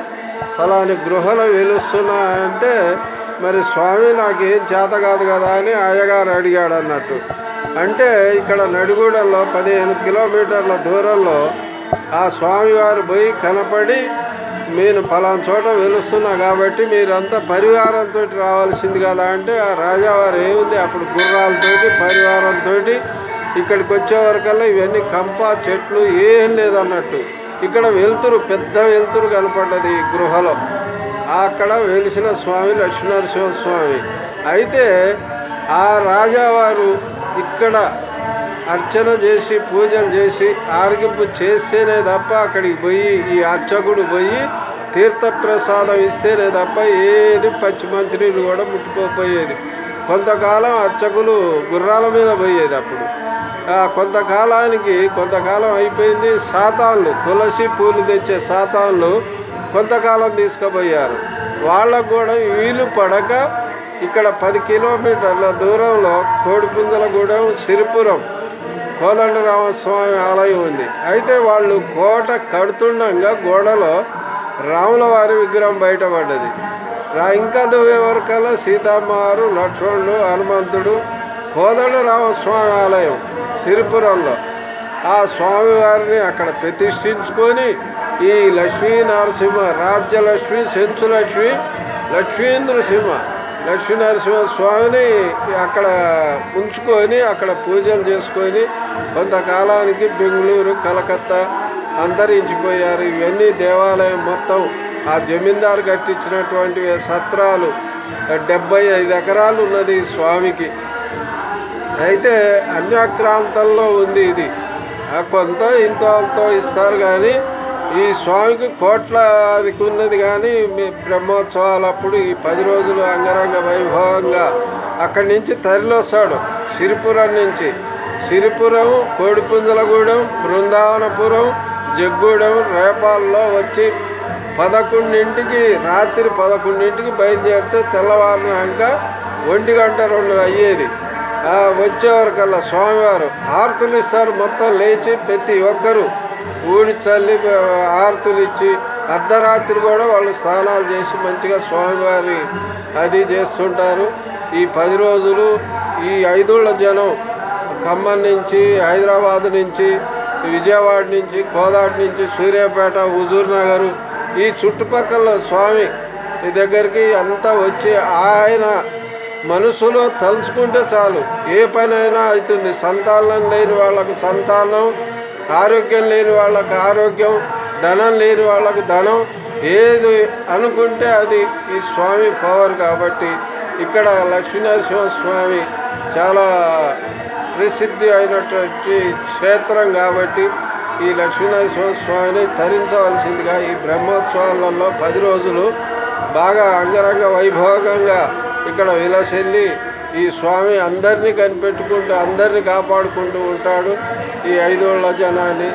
Speaker 13: ఫలాని గృహలో వెలుస్తున్నా అంటే, మరి స్వామి నాకేం చేత కాదు కదా అని అయ్యగారు అడిగాడు అన్నట్టు. అంటే ఇక్కడ నడిగూడెంలో 15 కిలోమీటర్ల దూరంలో ఆ స్వామివారు పోయి కనపడి, నేను ఫలాని చోట వెలుస్తున్నా కాబట్టి మీరంతా పరివారంతో రావాల్సింది కదా అంటే, ఆ రాజావారు ఏముంది అప్పుడు గుర్రాలతోటి పరివారంతో ఇక్కడికి వచ్చేవరకల్లా ఇవన్నీ కంప చెట్లు ఏం లేదన్నట్టు. ఇక్కడ వెలుతురు, పెద్ద వెలుతురు కనపడ్డది ఈ గృహలో. అక్కడ వెలిసిన స్వామి లక్ష్మీనరసింహస్వామి. అయితే ఆ రాజావారు ఇక్కడ అర్చన చేసి పూజలు చేసి ఆరగింపు చేస్తేనే తప్ప అక్కడికి పోయి ఈ అర్చకుడు పోయి తీర్థప్రసాదం ఇస్తేనే తప్ప ఏది పచ్చి మంచినీళ్ళు కూడా ముట్టుకోపోయేది. కొంతకాలం అర్చకులు గుర్రాల మీద పోయేది. అప్పుడు కొంతకాలం అయిపోయింది. సాతాన్లు, తులసి పూలు తెచ్చే సాతాన్లు కొంతకాలం తీసుకుపోయారు. వాళ్ళకు కూడా వీలు పడక ఇక్కడ 10 కిలోమీటర్ల దూరంలో కోడిపుంజలగూడెం, సిరిపురం కోదండరామస్వామి ఆలయం ఉంది. అయితే వాళ్ళు కోట కడుతుండగా గోడలో రాముల వారి విగ్రహం బయటపడ్డది. ఇంకా దువ్వే వరకల్లా సీతమ్మవారు, లక్ష్మణుడు, హనుమంతుడు, కోదండరామస్వామి ఆలయం సిరిపురంలో ఆ స్వామివారిని అక్కడ ప్రతిష్ఠించుకొని ఈ లక్ష్మీ నరసింహ, రాజ్యలక్ష్మి, సెంచులక్ష్మి, లక్ష్మీంద్రసింహ, లక్ష్మీనరసింహ స్వామిని అక్కడ ఉంచుకొని అక్కడ పూజలు చేసుకొని కొంతకాలానికి బెంగళూరు, కలకత్తా అంతరించిపోయారు. ఇవన్నీ దేవాలయం మొత్తం ఆ జమీందారు కట్టించినటువంటి సత్రాలు. 75 ఎకరాలు ఉన్నది స్వామికి. అయితే అన్యాక్రాంతంలో ఉంది ఇది. కొంత ఇంతో అంతో ఇస్తారు కానీ ఈ స్వామికి కోట్లాదికి ఉన్నది, కానీ బ్రహ్మోత్సవాలప్పుడు ఈ 10 రోజులు అంగరంగ వైభవంగా అక్కడి నుంచి తరలివస్తాడు. సిరిపురం నుంచి, సిరిపురం, కోడిపుంజలగూడెం, బృందావనపురం, జగ్గూడెం, రేపాల్లో వచ్చి 11ంటికి రాత్రి 11ంటికి బయలుదేరితే తెల్లవారినాక 1:02 అయ్యేది. వచ్చేవరకల్లా స్వామివారు హారతులు ఇస్తారు. మొత్తం లేచి ప్రతి ఒక్కరు ఊడి చల్లి హారతులు ఇచ్చి అర్ధరాత్రి కూడా వాళ్ళు స్నానాలు చేసి మంచిగా స్వామివారి అది చేస్తుంటారు. ఈ 10 రోజులు ఈ 5 జనం ఖమ్మం నుంచి, హైదరాబాద్ నుంచి, విజయవాడ నుంచి, కోదాడ నుంచి, సూర్యాపేట, హుజూర్ నగరు ఈ చుట్టుపక్కల స్వామి దగ్గరికి అంతా వచ్చి ఆయన మనసులో తలుచుకుంటే చాలు ఏ పనైనా అవుతుంది. సంతానం లేని వాళ్ళకు సంతానం, ఆరోగ్యం లేని వాళ్ళకు ఆరోగ్యం, ధనం లేని వాళ్ళకు ధనం, ఏది అనుకుంటే అది ఈ స్వామి పవర్. కాబట్టి ఇక్కడ లక్ష్మీనరసింహ స్వామి చాలా ప్రసిద్ధి అయినటువంటి క్షేత్రం. కాబట్టి ఈ లక్ష్మీనరసింహ స్వామిని తరించవలసిందిగా ఈ బ్రహ్మోత్సవాలలో 10 రోజులు బాగా అంగరంగ వైభోగంగా ఇక్కడ విలసిల్లి ఈ స్వామి అందరినీ కనిపెట్టుకుంటూ అందరినీ కాపాడుకుంటూ ఉంటాడు. ఈ 5 జనాన్ని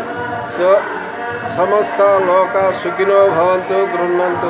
Speaker 13: సమస్త లోక సుఖినో భవంతు గృహంతు.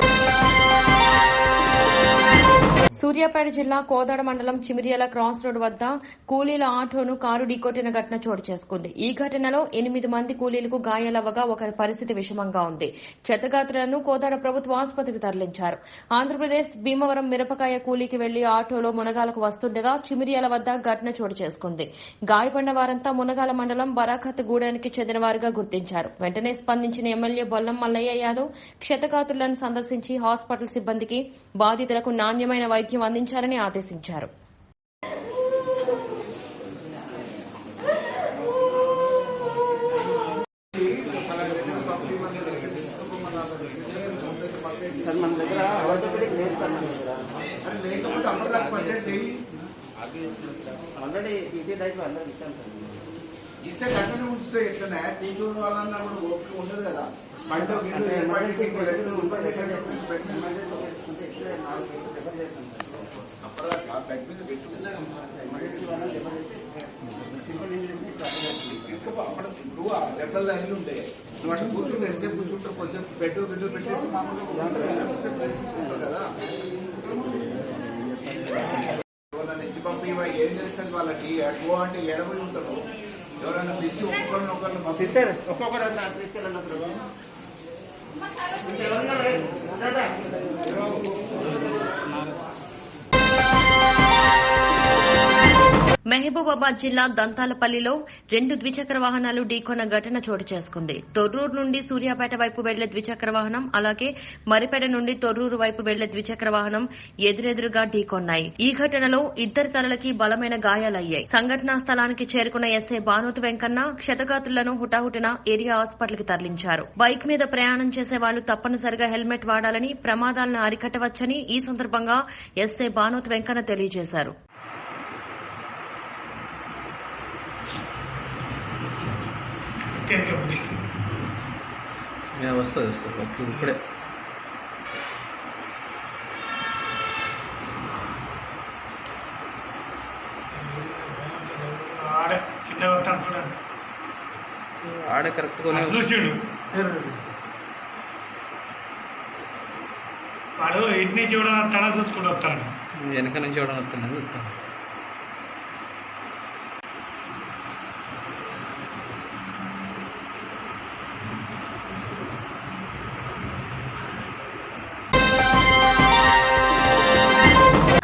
Speaker 1: సూర్యాపేట జిల్లా కోదాడ మండలం చిమిరియల క్రాస్ రోడ్ వద్ద కూలీల ఆటోను కారు ఢీకొట్టిన ఘటన చోటు చేసుకుంది. ఈ ఘటనలో 8 మంది కూలీలకు గాయాలవ్వగా ఒకరి పరిస్థితి విషమంగా ఉంది. క్షతగాత్రులను కోదాడ ప్రభుత్వ ఆసుపత్రికి తరలించారు. ఆంధ్రప్రదేశ్ భీమవరం మిరపకాయ కూలీకి వెళ్లి ఆటోలో మునగాలకు వస్తుండగా చిమిరియల వద్ద ఘటన చోటు చేసుకుంది. గాయపడిన వారంతా మునగాల మండలం బరాఖత్ గూడానికి చెందిన వారుగా గుర్తించారు. వెంటనే స్పందించిన ఎమ్మెల్యే బొల్లం మల్లయ్య యాదవ్ క్షతగాత్రులను సందర్శించి హాస్పిటల్ సిబ్బందికి బాధితులకు నాణ్యమైన వైద్యం అందించాలని ఆదేశించారు.
Speaker 17: ఇస్తే కట్టనే ఉంచుతే ఎట్లనే కూర్చోని వాళ్ళన్నా కూడా ఓపిక ఉండదు కదా. బండి గిడ్డు ఏర్పాటు చేసి తీసుకో. అప్పుడు నువ్వు దెబ్బలు అన్నీ ఉంటాయి. నువ్వు అట్లా కూర్చుంటే ఎంతసేపు కూర్చుంటావు, కొంచెం బెడ్ పెట్టేసి మామూలుగా ఉంటారు కదా, కొంచెం ప్రైస్ తీసుకుంటారు కదా. ఇంటి పంపి ఏం తెలుస్తుంది వాళ్ళకి, అటువో అంటే ఎడబడి ఉంటారు. ఎవరైనా పిలిచి ఒక్కొక్కరిని సిస్టర్ ఒక్కొక్కరు తీసుకెళ్ళినప్పుడు
Speaker 1: మహబూబాబాద్ జిల్లా దంతాలపల్లిలో 2 ద్విచక్ర వాహనాలు ఢీకొన్న ఘటన చోటు చేసుకుంది. తొర్రూరు నుండి సూర్యాపేట వైపు వెళ్లే ద్విచక్ర వాహనం, అలాగే మరిపేట నుండి తొర్రూరు వైపు వెళ్లే ద్విచక్ర వాహనం ఎదురెదురుగా ఢీకొన్నాయి. ఈ ఘటనలో 2 తలలకి బలమైన గాయాలయ్యాయి. సంఘటనా స్థలానికి చేరుకున్న ఎస్ఐ బానోతు వెంకన్న క్షతగాత్రులను హుటాహుటిన ఏరియా హాస్పిటల్ కి తరలించారు. బైక్ మీద ప్రయాణం చేసే వాళ్లు తప్పనిసరిగా హెల్మెట్ వాడాలని, ప్రమాదాలను అరికట్టవచ్చని ఈ సందర్భంగా ఎస్ఐ బానోతు వెంకన్న తెలియజేశారు.
Speaker 18: వస్తుంది ఇప్పుడే
Speaker 4: చిన్నగా చూడండి,
Speaker 18: ఆడే కరెక్ట్గా
Speaker 4: చూసిండు వాడు. ఇటు నుంచి కూడా తన చూసుకుంటూ వస్తాడు,
Speaker 18: వెనక నుంచి కూడా వస్తున్నాను చెప్తాను.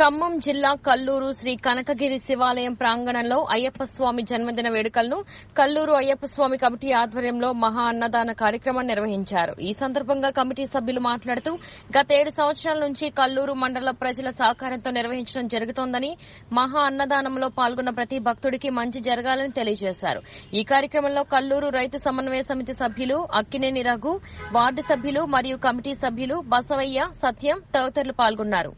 Speaker 1: ఖమ్మం జిల్లా కల్లూరు శ్రీ కనకగిరి శివాలయం ప్రాంగణంలో అయ్యప్ప స్వామి జన్మదిన వేడుకలను కల్లూరు అయ్యప్ప స్వామి కమిటీ ఆధ్వర్యంలో మహా అన్నదాన కార్యక్రమం నిర్వహించారు. ఈ సందర్భంగా కమిటీ సభ్యులు మాట్లాడుతూ గత 7 సంవత్సరాల నుంచి కల్లూరు మండల ప్రజల సహకారంతో నిర్వహించడం జరుగుతోందని, మహా అన్నదానంలో పాల్గొన్న ప్రతి భక్తుడికి మంచి జరగాలని తెలియజేశారు. ఈ కార్యక్రమంలో కల్లూరు రైతు సమన్వయ సమితి సభ్యులు అక్కినేని రఘు, వార్డు సభ్యులు మరియు కమిటీ సభ్యులు బసవయ్య, సత్యం తదితరులు పాల్గొన్నారు.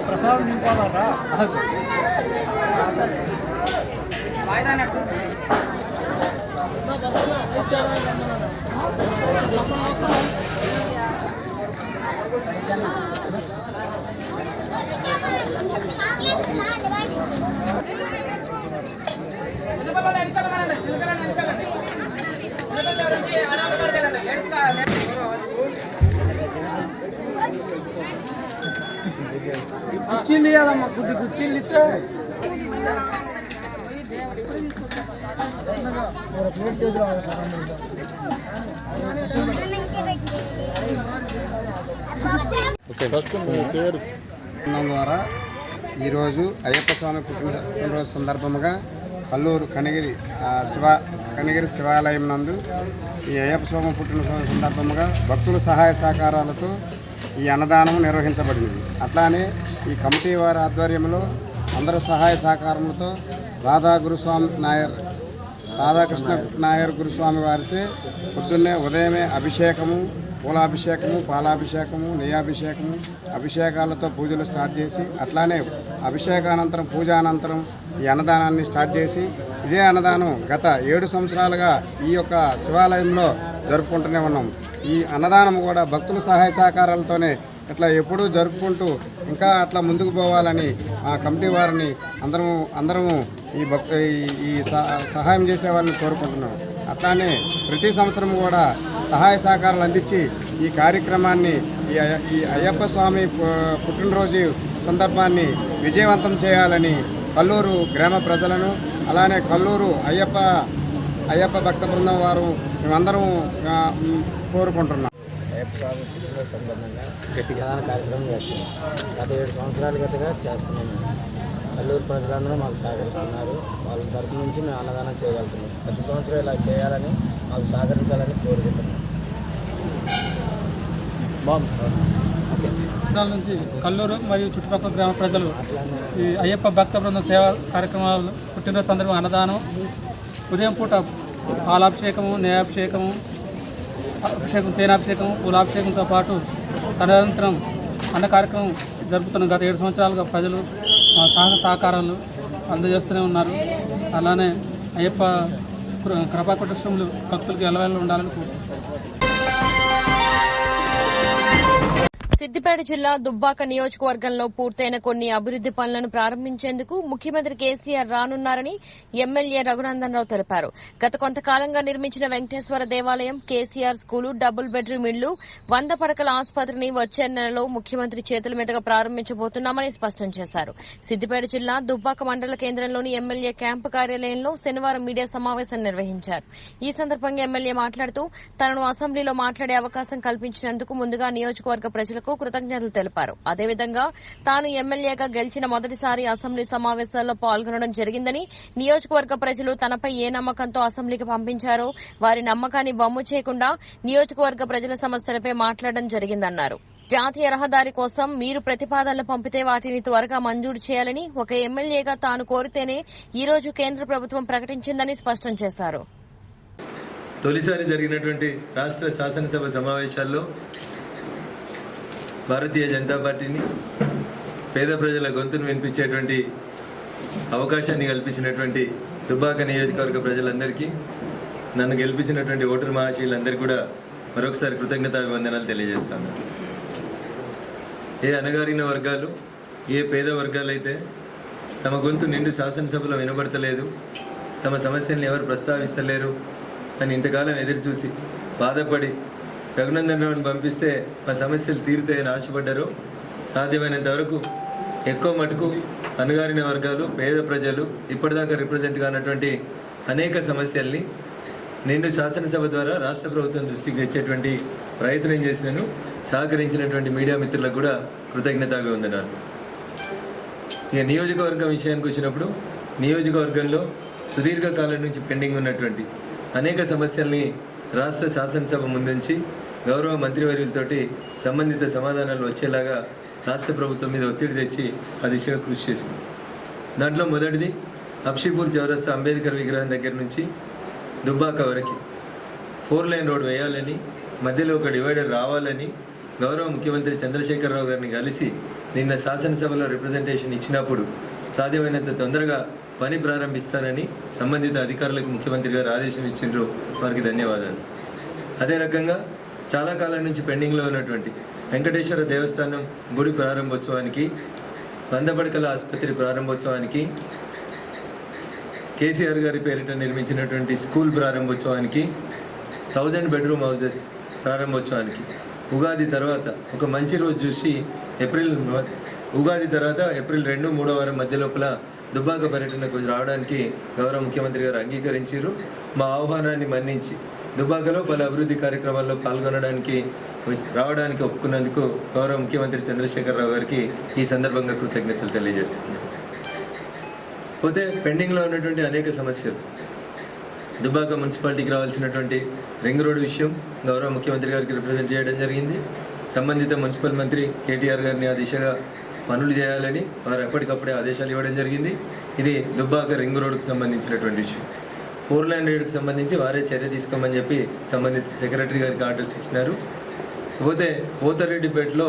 Speaker 19: ప్రసాదం కుర్చీలు ఇవ్వాలమ్మా, కొద్ది కుర్చీలు ఇస్తే
Speaker 20: ద్వారా ఈరోజు అయ్యప్ప స్వామి పుట్టినరోజు సందర్భంగా కల్లూరు కనిగిరి శివాలయం నందు ఈ అయ్యప్ప స్వామి పుట్టినరోజు సందర్భంగా భక్తుల సహాయ సహకారాలతో ఈ అన్నదానం నిర్వహించబడింది. అట్లానే ఈ కమిటీ వారి ఆధ్వర్యంలో అందరూ సహాయ సహకారములతో రాధాకృష్ణ నాయర్ గురుస్వామి వారితో పొద్దున్నే ఉదయమే అభిషేకము, పూలాభిషేకము, పాలాభిషేకము, నెయ్యాభిషేకము, అభిషేకాలతో పూజలు స్టార్ట్ చేసి అట్లానే అభిషేకానంతరం పూజానంతరం ఈ అన్నదానాన్ని స్టార్ట్ చేసి ఇదే అన్నదానం గత 7 సంవత్సరాలుగా ఈ యొక్క శివాలయంలో జరుపుకుంటూనే ఉన్నాం. ఈ అన్నదానం కూడా భక్తుల సహాయ సహకారాలతోనే ఇట్లా ఎప్పుడూ జరుపుకుంటూ ఇంకా అట్లా ముందుకు పోవాలని ఆ కమిటీ వారిని అందరము ఈ సహాయం చేసే వాళ్ళని కోరుకుంటున్నాం. అట్లానే ప్రతి సంవత్సరం కూడా సహాయ సహకారాలు అందించి ఈ కార్యక్రమాన్ని ఈ అయ్యప్ప స్వామి పుట్టినరోజు సందర్భాన్ని విజయవంతం చేయాలని కల్లూరు గ్రామ ప్రజలను అలానే కల్లూరు అయ్యప్ప భక్త బృందం వారు మేమందరం కోరుకుంటున్నాం.
Speaker 21: అయ్యప్ప స్వామి పుట్టినరోజు సందర్భంగా గట్టిగా కార్యక్రమం చేస్తున్నాం. గత 7 సంవత్సరాల గతగా చేస్తున్నాము. కల్లూరు ప్రజలందరూ మాకు సహకరిస్తున్నారు. వాళ్ళ తరఫు నుంచి మేము అన్నదానం చేయగలుగుతున్నాం. ప్రతి సంవత్సరం ఇలా చేయాలని మాకు సహకరించాలని కోరుకుంటున్నాం.
Speaker 22: నుంచి కల్లూరు మరియు చుట్టుపక్కల గ్రామ ప్రజలు ఈ అయ్యప్ప భక్త బృందం సేవా కార్యక్రమాలు పుట్టినరోజు సందర్భంగా అన్నదానం, ఉదయం పూట పాలాభిషేకము, నేయాభిషేకము, తేనాభిషేకం, పూలాభిషేకంతో పాటు తదనంతరం అన్న కార్యక్రమం జరుపుతున్నాం. గత 7 సంవత్సరాలుగా ప్రజలు సహకారాలు అందజేస్తూనే ఉన్నారు. అలానే అయ్యప్ప కృపాకటాక్షములు భక్తులకు ఎల్లవేళ ఉండాలని కోరుకుంటున్నాను.
Speaker 1: సిద్దిపేట జిల్లా దుబ్బాక నియోజకవర్గంలో పూర్తయిన కొన్ని అభివృద్ది పనులను ప్రారంభించేందుకు ముఖ్యమంత్రి కేసీఆర్ రానున్నారని ఎమ్మెల్యే రఘునందనరావు తెలిపారు. గత కొంతకాలంగా నిర్మించిన వెంకటేశ్వర దేవాలయం, కేసీఆర్ స్కూలు, డబుల్ బెడ్రూమ్ ఇళ్లు, 100 పడకల ఆసుపత్రిని వచ్చే నెలలో ముఖ్యమంత్రి చేతుల మీదుగా ప్రారంభించబోతున్నామని స్పష్టం చేశారు. సిద్దిపేట జిల్లా దుబ్బాక మండల కేంద్రంలోని ఎమ్మెల్యే క్యాంపు కార్యాలయంలో శనివారం మీడియా సమావేశం నిర్వహించారు. ఈ సందర్భంగా ఎమ్మెల్యే మాట్లాడుతూ తనను అసెంబ్లీలో మాట్లాడే అవకాశం కల్పించినందుకు ముందుగా నియోజకవర్గ ప్రజలకు కృతజ్ఞతలు తెలిపారు. అదేవిధంగా తాను ఎమ్మెల్యేగా గెలిచిన మొదటిసారి అసెంబ్లీ సమావేశాల్లో పాల్గొనడం జరిగిందని, నియోజకవర్గ ప్రజలు తనపై ఏ నమ్మకంతో అసెంబ్లీకి పంపించారో వారి నమ్మకాన్ని వమ్ము చేయకుండా నియోజకవర్గ ప్రజల సమస్యలపై మాట్లాడడం జరిగిందన్నారు. జాతీయ రహదారి కోసం మీరు ప్రతిపాదనలు పంపితే వాటిని త్వరగా మంజూరు చేయాలని ఒక ఎమ్మెల్యేగా తాను కోరితేనే ఈ రోజు కేంద్ర ప్రభుత్వం ప్రకటించిందని స్పష్టం చేశారు.
Speaker 23: తొలిసారి జరిగినటువంటి రాష్ట్ర శాసనసభ సమావేశాల్లో భారతీయ జనతా పార్టీని, పేద ప్రజల గొంతును వినిపించేటువంటి అవకాశాన్ని కల్పించినటువంటి దుబ్బాక నియోజకవర్గ ప్రజలందరికీ, నన్ను గెలిపించినటువంటి ఓటరు మహాశీలందరికీ కూడా మరొకసారి కృతజ్ఞతాభివందనాలు తెలియజేస్తాను. ఏ అణగారిన వర్గాలు, ఏ పేద వర్గాలైతే తమ గొంతు నిండు శాసనసభలో వినబడతలేదు, తమ సమస్యల్ని ఎవరు ప్రస్తావిస్తలేరు అని ఇంతకాలం ఎదురుచూసి బాధపడి రఘునందనరావుని పంపిస్తే మా సమస్యలు తీరుతాయని ఆశపడ్డారు. సాధ్యమైనంత వరకు ఎక్కువ మటుకు అణగారిన వర్గాలు, పేద ప్రజలు, ఇప్పటిదాకా రిప్రజెంట్ కానటువంటి అనేక సమస్యల్ని నిండు శాసనసభ ద్వారా రాష్ట్ర ప్రభుత్వం దృష్టికి తెచ్చేటువంటి ప్రయత్నం చేసినాను. సహకరించినటువంటి మీడియా మిత్రులకు కూడా కృతజ్ఞతాభివందనాలు. ఇక నియోజకవర్గం విషయానికి వచ్చినప్పుడు, నియోజకవర్గంలో సుదీర్ఘకాలం నుంచి పెండింగ్ ఉన్నటువంటి అనేక సమస్యల్ని రాష్ట్ర శాసనసభ ముందుంచి గౌరవ మంత్రివర్యులతోటి సంబంధిత సమాధానాలు వచ్చేలాగా రాష్ట్ర ప్రభుత్వం మీద ఒత్తిడి తెచ్చి ఆ దిశగా కృషి చేసింది. దాంట్లో మొదటిది హబ్షీపూర్ చౌరస్తా అంబేద్కర్ విగ్రహం దగ్గర నుంచి దుబ్బాక వరకు 4 లైన్ రోడ్ వేయాలని, మధ్యలో ఒక డివైడర్ రావాలని గౌరవ ముఖ్యమంత్రి చంద్రశేఖరరావు గారిని కలిసి నిన్న శాసనసభలో రిప్రజెంటేషన్ ఇచ్చినప్పుడు సాధ్యమైనంత తొందరగా పని ప్రారంభిస్తానని సంబంధిత అధికారులకు ముఖ్యమంత్రి గారు ఆదేశం ఇచ్చిండ్రు. వారికి ధన్యవాదాలు. అదే రకంగా చాలా కాలం నుంచి పెండింగ్లో ఉన్నటువంటి వెంకటేశ్వర దేవస్థానం గుడి ప్రారంభోత్సవానికి, 100 పడకల ఆసుపత్రి ప్రారంభోత్సవానికి, కేసీఆర్ గారి పేరిట నిర్మించినటువంటి స్కూల్ ప్రారంభోత్సవానికి, 1000 బెడ్రూమ్ హౌసెస్ ప్రారంభోత్సవానికి ఉగాది తర్వాత ఒక మంచి రోజు చూసి ఉగాది తర్వాత ఏప్రిల్ 2-3 వారం మధ్య లోపల దుబ్బాక పర్యటనకు రావడానికి గౌరవ ముఖ్యమంత్రి గారు అంగీకరించారు. మా ఆహ్వానాన్ని మన్నించి దుబ్బాకలో పలు అభివృద్ధి కార్యక్రమాల్లో పాల్గొనడానికి రావడానికి ఒప్పుకున్నందుకు గౌరవ ముఖ్యమంత్రి చంద్రశేఖరరావు గారికి ఈ సందర్భంగా కృతజ్ఞతలు తెలియజేస్తున్నాను. పోతే పెండింగ్లో ఉన్నటువంటి అనేక సమస్యలు, దుబ్బాక మున్సిపాలిటీకి రావాల్సినటువంటి రింగ్ రోడ్డు విషయం గౌరవ ముఖ్యమంత్రి గారికి రిప్రజెంట్ చేయడం జరిగింది. సంబంధిత మున్సిపల్ మంత్రి కేటీఆర్ గారిని ఆ దిశగా పనులు చేయాలని వారు ఎప్పటికప్పుడే ఆదేశాలు ఇవ్వడం జరిగింది. ఇది దుబ్బాక రింగ్ రోడ్డుకు సంబంధించినటువంటి విషయం. 4 లైన్ రోడ్డుకు సంబంధించి వారే చర్య తీసుకోమని చెప్పి సంబంధిత సెక్రటరీ గారికి ఆర్డర్స్ ఇచ్చినారు. పోతే పోతారెడ్డిపేటలో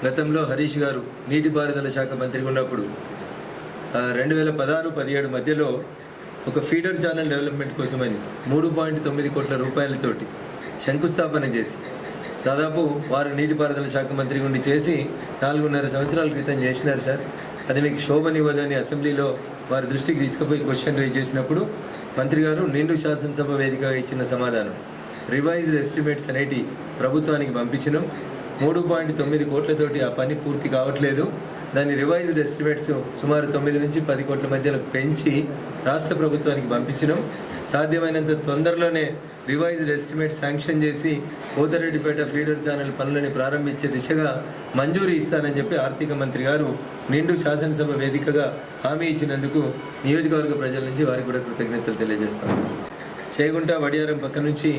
Speaker 23: గతంలో హరీష్ గారు నీటిపారుదల శాఖ మంత్రిగా ఉన్నప్పుడు 2016-17 మధ్యలో ఒక ఫీడర్ ఛానల్ డెవలప్మెంట్ కోసమని 3.9 కోట్ల రూపాయలతోటి శంకుస్థాపన చేసి దాదాపు వారు నీటిపారుదల శాఖ మంత్రి ఉండి చేసి 4.5 సంవత్సరాల క్రితం చేసినారు సార్. అది మీకు శోభనివ్వదు అని అసెంబ్లీలో వారి దృష్టికి తీసుకుపోయి క్వశ్చన్ రేజ్ చేసినప్పుడు మంత్రి గారు నిండు శాసనసభ వేదికగా ఇచ్చిన సమాధానం, రివైజ్డ్ ఎస్టిమేట్స్ అనేటి ప్రభుత్వానికి పంపించినాం, 3.9 కోట్లతోటి ఆ పని పూర్తి కావట్లేదు, దాని రివైజ్డ్ ఎస్టిమేట్స్ సుమారు 9 నుంచి 10 కోట్ల మధ్యలో పెంచి రాష్ట్ర ప్రభుత్వానికి పంపించినాం, సాధ్యమైనంత తొందరలోనే రివైజ్డ్ ఎస్టిమేట్ శాంక్షన్ చేసి పోతారెడ్డిపేట ఫీడర్ ఛానల్ పనులని ప్రారంభించే దిశగా మంజూరు ఇస్తానని చెప్పి ఆర్థిక మంత్రి గారు నిండు శాసనసభ వేదికగా హామీ ఇచ్చినందుకు నియోజకవర్గ ప్రజల నుంచి వారికి కూడా కృతజ్ఞతలు తెలియజేస్తాం. చేగుంట వడియారం పక్క నుంచి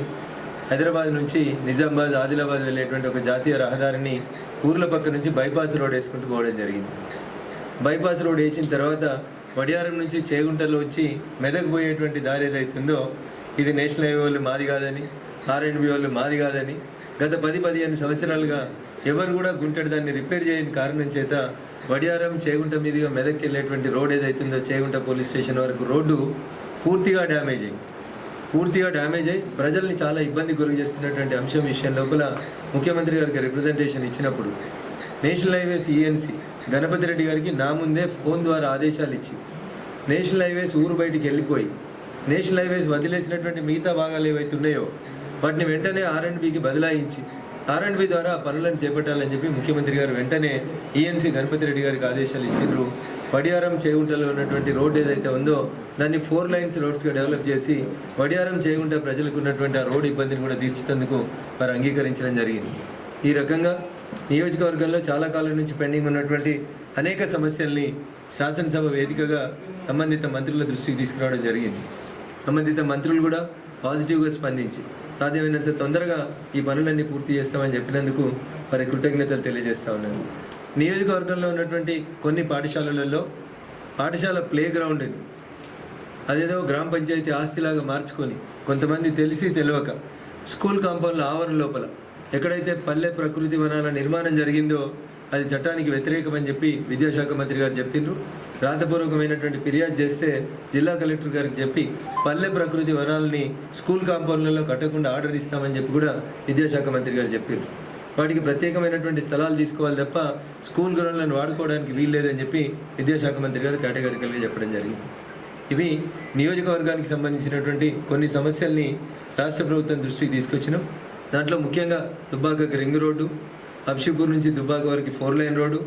Speaker 23: హైదరాబాద్ నుంచి నిజామాబాద్, ఆదిలాబాద్ వెళ్ళేటువంటి ఒక జాతీయ రహదారిని ఊర్ల పక్క నుంచి బైపాస్ రోడ్ వేసుకుంటూ పోవడం జరిగింది. బైపాస్ రోడ్ వేసిన తర్వాత వడియారం నుంచి చేగుంటలో వచ్చి మెదక్ పోయేటువంటి దారి ఏదైతుందో ఇది నేషనల్ హైవే వాళ్ళు మాది కాదని, R&B వాళ్ళు మాది కాదని గత 10-15 సంవత్సరాలుగా ఎవరు కూడా గుంటడి దాన్ని రిపేర్ చేయని కారణం చేత వడియారం చేగుంట మీదుగా మెదక్కి వెళ్ళేటువంటి రోడ్ ఏదైతుందో చేగుంట పోలీస్ స్టేషన్ వరకు రోడ్డు పూర్తిగా డ్యామేజ్ అయ్యి ప్రజల్ని చాలా ఇబ్బంది గురి చేస్తున్నటువంటి అంశం విషయం లోపల ముఖ్యమంత్రి గారికి రిప్రజెంటేషన్ ఇచ్చినప్పుడు national highways ENC Ganapathi Reddy గారికి నా ముందే ఫోన్ ద్వారా ఆదేశాలు ఇచ్చి నేషనల్ హైవేస్ ఊరు బయటికి వెళ్ళిపోయి నేషనల్ హైవేస్ వదిలేసినటువంటి మిగతా భాగాలు ఏవైతే ఉన్నాయో వాటిని వెంటనే R&Bకి బదలాయించి R&B ద్వారా పనులను చేపట్టాలని చెప్పి ముఖ్యమంత్రి గారు వెంటనే ENC గణపతి రెడ్డి గారికి ఆదేశాలు ఇచ్చిండ్రు. వడియారం చేగుంటలో ఉన్నటువంటి రోడ్ ఏదైతే ఉందో దాన్ని 4 లైన్స్ రోడ్స్గా డెవలప్ చేసి వడియారం చేగుంట ప్రజలకు ఉన్నటువంటి ఆ రోడ్ ఇబ్బందిని కూడా తీర్చేందుకు వారు అంగీకరించడం జరిగింది. ఈ రకంగా నియోజకవర్గంలో చాలా కాలం నుంచి పెండింగ్ ఉన్నటువంటి అనేక సమస్యల్ని శాసనసభ వేదికగా సంబంధిత మంత్రుల దృష్టికి తీసుకురావడం జరిగింది. సంబంధిత మంత్రులు కూడా పాజిటివ్గా స్పందించి సాధ్యమైనంత తొందరగా ఈ పనులన్నీ పూర్తి చేస్తామని చెప్పినందుకు వారి కృతజ్ఞతలు తెలియజేస్తా ఉన్నాను. నియోజకవర్గంలో ఉన్నటువంటి కొన్ని పాఠశాలలలో పాఠశాల ప్లే గ్రౌండ్ అదేదో గ్రామ పంచాయతీ ఆస్తిలాగా మార్చుకొని కొంతమంది తెలిసి తెలియక స్కూల్ కాంపౌండ్ల ఆవరణ లోపల ఎక్కడైతే పల్లె ప్రకృతి వనాల నిర్మాణం జరిగిందో అది చట్టానికి వ్యతిరేకమని చెప్పి విద్యాశాఖ మంత్రి గారు చెప్పిండ్రు. రాతపూర్వకమైనటువంటి ఫిర్యాదు చేస్తే జిల్లా కలెక్టర్ గారికి చెప్పి పల్లె ప్రకృతి వనాలని స్కూల్ కాంపౌండ్లలో కట్టకుండా ఆర్డర్ ఇస్తామని చెప్పి కూడా విద్యాశాఖ మంత్రి గారు చెప్పిండ్రు. వాటికి ప్రత్యేకమైనటువంటి స్థలాలు తీసుకోవాలి తప్ప స్కూల్ గ్రౌండ్లను వాడుకోవడానికి వీల్లేదని చెప్పి విద్యాశాఖ మంత్రి గారు కేటగిరికల్గా చెప్పడం జరిగింది. ఇవి నియోజకవర్గానికి సంబంధించినటువంటి కొన్ని సమస్యల్ని రాష్ట్ర ప్రభుత్వం దృష్టికి తీసుకొచ్చినాం. దాంట్లో ముఖ్యంగా దుబ్బాకకి రింగ్ రోడ్డు, అబ్షిపూర్ నుంచి దుబ్బాక వరకు 4 line road,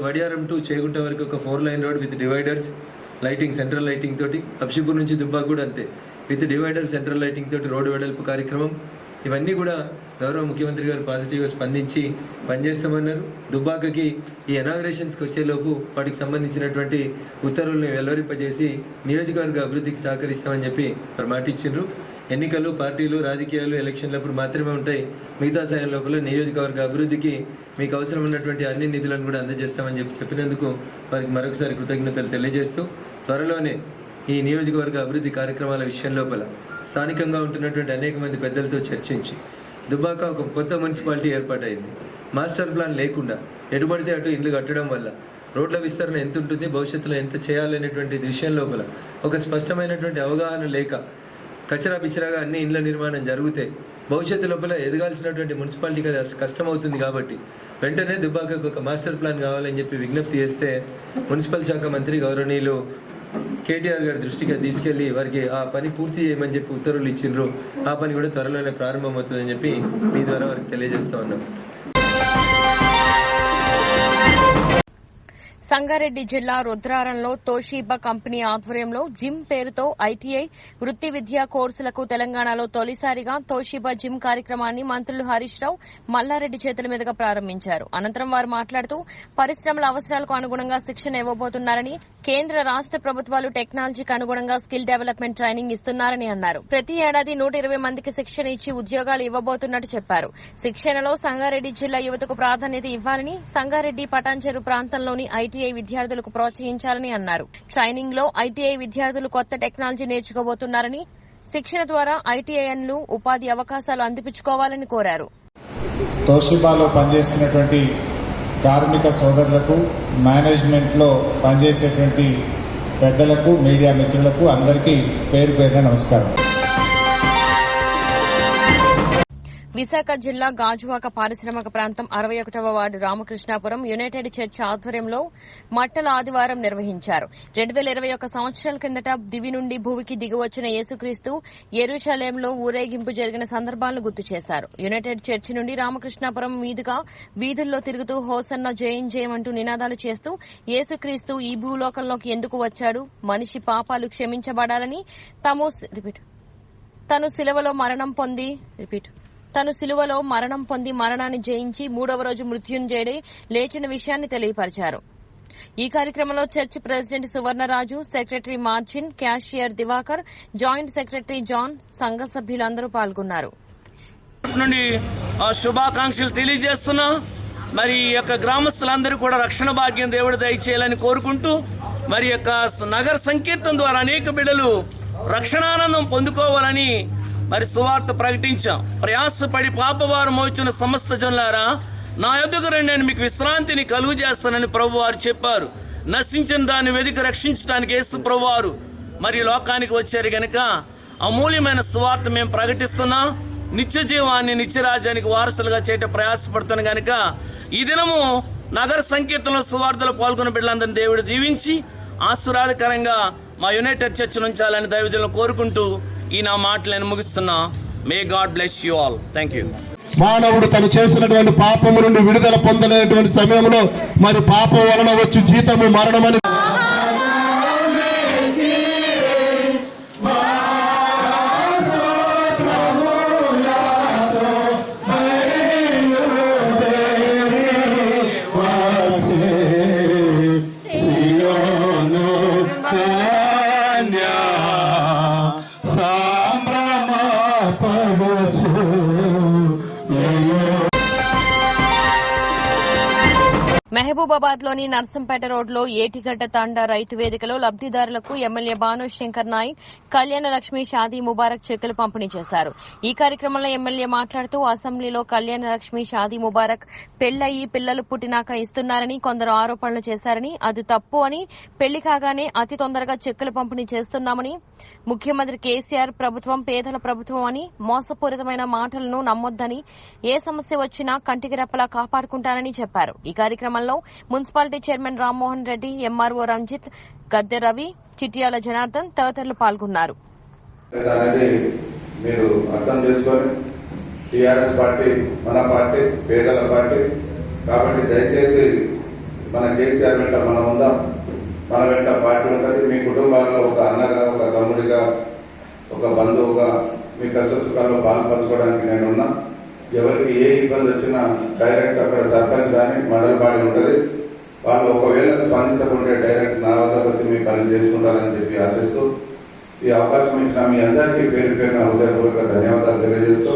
Speaker 23: Vadiyaram to Chegunta వరకు ఒక 4 line road with dividers, lighting, central lighting తోటి, అబ్షిపూర్ నుంచి దుబ్బాక కూడా అంతే విత్ డివైడర్, సెంట్రల్ లైటింగ్ తోటి రోడ్డు వెడల్పు కార్యక్రమం. ఇవన్నీ కూడా గౌరవ ముఖ్యమంత్రి గారు పాజిటివ్గా స్పందించి పనిచేస్తామన్నారు. దుబ్బాకకి ఈ ఇనాగ్రేషన్స్కి వచ్చేలోపు వాటికి సంబంధించినటువంటి ఉత్తర్వుల్ని వెలువరింపజేసి నియోజకవర్గ అభివృద్ధికి సహకరిస్తామని చెప్పి వారు మాట ఇచ్చిండ్రు. ఎన్నికలు, పార్టీలు, రాజకీయాలు, ఎలక్షన్లప్పుడు మాత్రమే ఉంటాయి. మిగతా సమయం లోపల నియోజకవర్గ అభివృద్ధికి మీకు అవసరం ఉన్నటువంటి అన్ని నిధులను కూడా అందజేస్తామని చెప్పినందుకు వారికి మరొకసారి కృతజ్ఞతలు తెలియజేస్తూ త్వరలోనే ఈ నియోజకవర్గ అభివృద్ధి కార్యక్రమాల విషయం లోపల స్థానికంగా ఉంటున్నటువంటి అనేక మంది పెద్దలతో చర్చించి దుబ్బాక ఒక కొత్త మున్సిపాలిటీ ఏర్పాటైంది. మాస్టర్ ప్లాన్ లేకుండా ఎటుపడితే అటు ఇండ్లు కట్టడం వల్ల రోడ్ల విస్తరణ ఎంత ఉంటుంది, భవిష్యత్తులో ఎంత చేయాలనేటువంటి విషయం లోపల ఒక స్పష్టమైనటువంటి అవగాహన లేక కచరా పిచరాగా అన్ని ఇండ్ల నిర్మాణం జరిగితే భవిష్యత్తు లోపల ఎదగాల్సినటువంటి మున్సిపాలిటీకి అది కష్టమవుతుంది. కాబట్టి వెంటనే దుబ్బాకకు ఒక మాస్టర్ ప్లాన్ కావాలని చెప్పి విజ్ఞప్తి చేస్తే మున్సిపల్ శాఖ మంత్రి గౌరవనీయులు కేటీఆర్ గారి దృష్టికి తీసుకెళ్లి వారికి ఆ పని పూర్తి చేయమని చెప్పి ఉత్తర్వులు ఇచ్చిండ్రు. ఆ పని కూడా త్వరలోనే ప్రారంభమవుతుందని చెప్పి మీ ద్వారా వారికి తెలియజేస్తా ఉన్నాం.
Speaker 1: సంగారెడ్డి జిల్లా రుద్రారంలో తోషీబా కంపెనీ ఆధ్వర్యంలో జిమ్ పేరుతో ఐటీఐ వృత్తి విద్యా కోర్సులకు తెలంగాణలో తొలిసారిగా తోషీబా జిమ్ కార్యక్రమాన్ని మంత్రులు హరీష్ రావు, మల్లారెడ్డి చేతుల మీదుగా ప్రారంభించారు. అనంతరం వారు మాట్లాడుతూ పరిశ్రమల అవసరాలకు అనుగుణంగా శిక్షణ ఇవ్వబోతున్నారని, కేంద్ర రాష్ట ప్రభుత్వాలు టెక్నాలజీకి అనుగుణంగా స్కిల్ డెవలప్మెంట్ ట్రైనింగ్ ఇస్తున్నారని అన్నారు. ప్రతి ఏడాది 120 మందికి శిక్షణ ఇచ్చి ఉద్యోగాలు ఇవ్వబోతున్నట్టు చెప్పారు. శిక్షణలో సంగారెడ్డి జిల్లా యువతకు ప్రాధాన్యత ఇవ్వాలని, సంగారెడ్డి పటాన్చెరు ప్రాంతంలోని ఐటీఐ విద్యార్థులకు ప్రోత్సహించాలని అన్నారు. ట్రైనింగ్ లో ఐటీఐ విద్యార్థులు కొత్త టెక్నాలజీ నేర్చుకోబోతున్నారని, శిక్షణ ద్వారా ఐటీఐఎన్లు ఉపాధి అవకాశాలు అందిపుచ్చుకోవాలని కోరారు.
Speaker 2: తోషిబాలో పనిచేస్తున్నటువంటి కార్మిక సోదరులకు, మేనేజ్మెంట్లో పనిచేసేటువంటి పెద్దలకు, మీడియా మిత్రులకు అందరికీ పేరు పేరున నమస్కారం.
Speaker 1: విశాఖ జిల్లా గాజువాక పారిశ్రామిక ప్రాంతం 61వ వార్డు రామకృష్ణాపురం యునైటెడ్ చర్చ్ ఆధ్వర్యంలో మట్టల ఆదివారం నిర్వహించారు. 2021 సంవత్సరాల కిందట దివి నుండి భూమికి దిగివచ్చిన యేసుక్రీస్తు యెరూషలేంలో ఊరేగింపు జరిగిన సందర్భాలను గుర్తు చేశారు. యునైటెడ్ చర్చ్ నుండి రామకృష్ణాపురం మీదుగా వీధుల్లో తిరుగుతూ హోసన్న జయం జయం అంటూ నినాదాలు చేస్తూ యేసుక్రీస్తు ఈ భూలోకంలోకి ఎందుకు వచ్చాడు, మనిషి పాపాలు క్షమించబడాలని, తను సిలువలో మరణం పొంది మరణాన్ని జయించి 3వ రోజు మృత్యుంజయుడై లేచిన విషయాన్ని తెలియపరిచారు. ఈ కార్యక్రమంలో చర్చ్ ప్రెసిడెంట్ సువర్ణరాజు, సెక్రటరీ మార్జిన్, cashier Divakar, joint secretary John, సంఘ సభ్యులందరూ పాల్గొన్నారు.
Speaker 3: శుభాకాంక్షలు తెలియజేస్తున్నా. మరి ఈ యొక్క గ్రామస్తులందరూ కూడా రక్షణ భాగ్యం దేవుడు దయచేయాలని కోరుకుంటూ, మరి యొక్క నగర సంకీర్తన ద్వారా అనేక బిడ్డలు రక్షణానందం పొందుకోవాలని మరి సువార్త ప్రకటించాం. ప్రయాసపడి పాపవారు మోచిన సమస్త జనులారా నా యొద్దకు రండి, నేను మీకు విశ్రాంతిని కలుగు చేస్తానని ప్రభువారు చెప్పారు. నశించిన దాన్ని వెతికి రక్షించడానికి యేసు ప్రభువారు మరి లోకానికి వచ్చారు గనుక అమూల్యమైన సువార్త మేము ప్రకటిస్తున్నాం. నిత్య జీవాన్ని, నిత్యరాజ్యానికి వారసులుగా చేయటం ప్రయాసపడుతున్నాం గనుక ఈ దినము నగర సంకీర్తనలో సువార్తలో పాల్గొన్న బిడ్డలందరినీ దేవుడు దీవించి ఆశీర్వాదకరంగా మా యునైటెడ్ చర్చ్ ఉంచాలని దైవజనులను కోరుకుంటూ ఈ నా మాటలను ముగిస్తున్నా. May God bless you all. Thank you.
Speaker 5: మానవుడు తను చేసినటువంటి పాపము నుండి విడుదల పొందలేటువంటి సమయంలో మరి పాపం వలన వచ్చి జీతము మరణమని
Speaker 1: మహబూబాబాద్ లోని నర్సంపేట రోడ్లో ఏటిగడ్డ తాండా రైతు వేదికలో లబ్దిదారులకు ఎమ్మెల్యే భానుశంకర్ నాయక్ కళ్యాణ లక్ష్మి షాదీ ముబారక్ చెక్కులు పంపిణీ చేశారు. ఈ కార్యక్రమంలో ఎమ్మెల్యే మాట్లాడుతూ అసెంబ్లీలో కళ్యాణ లక్ష్మి షాదీ ముబారక్ పెళ్లయి పిల్లలు పుట్టినాక ఇస్తున్నారని కొందరు ఆరోపణలు చేశారని, అది తప్పు అని, పెళ్లి కాగానే అతి తొందరగా చెక్కులు పంపిణీ చేస్తున్నామని, ముఖ్యమంత్రి కేసీఆర్ ప్రభుత్వం పేదల ప్రభుత్వం అని మోసపూరితమైన మాటలను నమ్మొద్దని, ఏ సమస్య వచ్చినా కంటికి రెప్పలా కాపాడుకుంటానని చెప్పారు. ఈ కార్యక్రమంలో municipality chairman Rammohan Reddy, MRO Ranjith, Gadde Ravi, Chityala Janardhan తదితరులు పాల్గొన్నారు.
Speaker 24: మీరు అర్థం చేసుకొని టీఆర్ఎస్ పార్టీ మన పార్టీ, పేదల పార్టీ కాబట్టి దయచేసి మన కేసీఆర్ వెంట మనం ఉందాం. మన వెంట పార్టీ ఉంటుంది. మీ కుటుంబాల్లో ఒక అన్నగా, ఒక తమ్ముడిగా, ఒక బంధువుగా మీ కష్ట సుఖాల్లో పాల్పంచుకోవడానికి నేనున్నా. ఎవరికి ఏ ఇబ్బంది వచ్చినా డైరెక్ట్ అక్కడ సర్పంచ్ కానీ మండల పార్టీ ఉంటుంది. వాళ్ళు ఒకవేళ స్పందించకుంటే డైరెక్ట్ నా వద్దకు వచ్చి మీ పని చేసుకుంటారని చెప్పి ఆశిస్తూ ఈ అవకాశం ఇచ్చిన మీ అందరికీ పేరు పేరున హృదయపూర్వక ధన్యవాదాలు తెలియజేస్తూ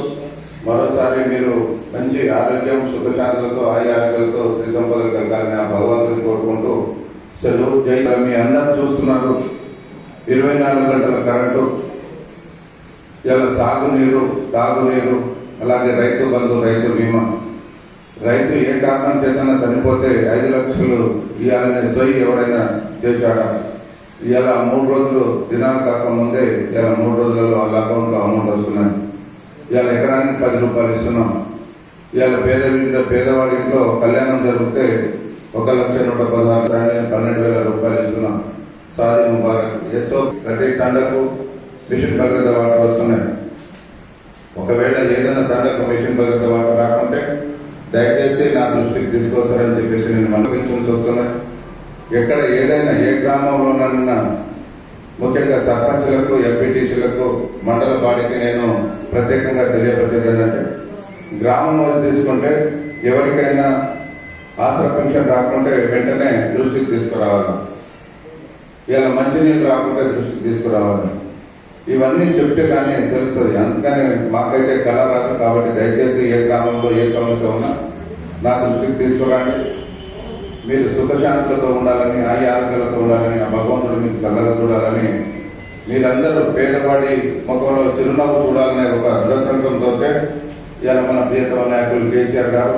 Speaker 24: మరోసారి మీరు మంచి ఆరోగ్యం, సుఖశాంతులతో, ఆరోగ్యాలతో, శ్రీ సంపదలు కలగాలని ఆ భగవంతుని కోరుకుంటూ సెలవు. జై. మీ అందరూ చూస్తున్నారు 24 గంటల కరెంటు, ఇలా సాగునీరు, తాగునీరు, అలాగే రైతు బంధు, రైతు బీమా, రైతు ఏ కారణం చేతనా చనిపోతే 5 లక్షలు ఇవ్వాలనే సొయ్యి ఎవరైనా చేశాడా? ఇవాళ 3 రోజులు దినాలు కాకముందే ఇవాళ 3 రోజులలో వాళ్ళ అకౌంట్లో అమౌంట్ వస్తున్నాయి. ఇవాళ ఎకరానికి 10 రూపాయలు ఇస్తున్నాం. ఇవాళ పేదవాడి ఇంట్లో కళ్యాణం జరిగితే 1,116,000 12,000 రూపాయలు ఇస్తున్నాం. సాది ముబారక్. ఎస్ఓ ప్రతి తండకు మిషన్ భగీరథ వాటర్ వస్తున్నాయి. ఒకవేళ ఏదైనా తండకు మిషన్ భగీరథ వాటర్ రాకుంటే దయచేసి నా దృష్టికి తీసుకొస్తారని చెప్పేసి నేను మనవించాల్సి వస్తున్నాయి. ఎక్కడ ఏదైనా ఏ గ్రామంలోనన్నా ముఖ్యంగా సర్పంచ్లకు, ఎంపీటీసీలకు, మండల బాడీకి నేను ప్రత్యేకంగా తెలియపరిచేది ఏంటంటే, గ్రామం వాళ్ళు తీసుకుంటే ఎవరికైనా ఆసరా పెన్షన్ రాకుంటే వెంటనే దృష్టికి తీసుకురావాలి. ఇలా మంచినీళ్ళు రాకుంటే దృష్టికి తీసుకురావాలి. ఇవన్నీ చెప్తే కానీ తెలుస్తుంది. అందుకని మాకైతే కళ రాదు. కాబట్టి దయచేసి ఏ గ్రామంలో ఏ సమస్య ఉన్నా నా దృష్టికి తీసుకురండి. మీరు సుఖశాంతులతో ఉండాలని, ఆరోగ్యాలతో ఉండాలని, ఆ భగవంతుడు మీకు చల్లగా చూడాలని, మీరందరూ పేదవాడి ముఖంలో చిరునవ్వు చూడాలనే ఒక దృఢ సంకల్పంతో ఇలా మన ప్రియతమ నాయకులు కేసీఆర్ గారు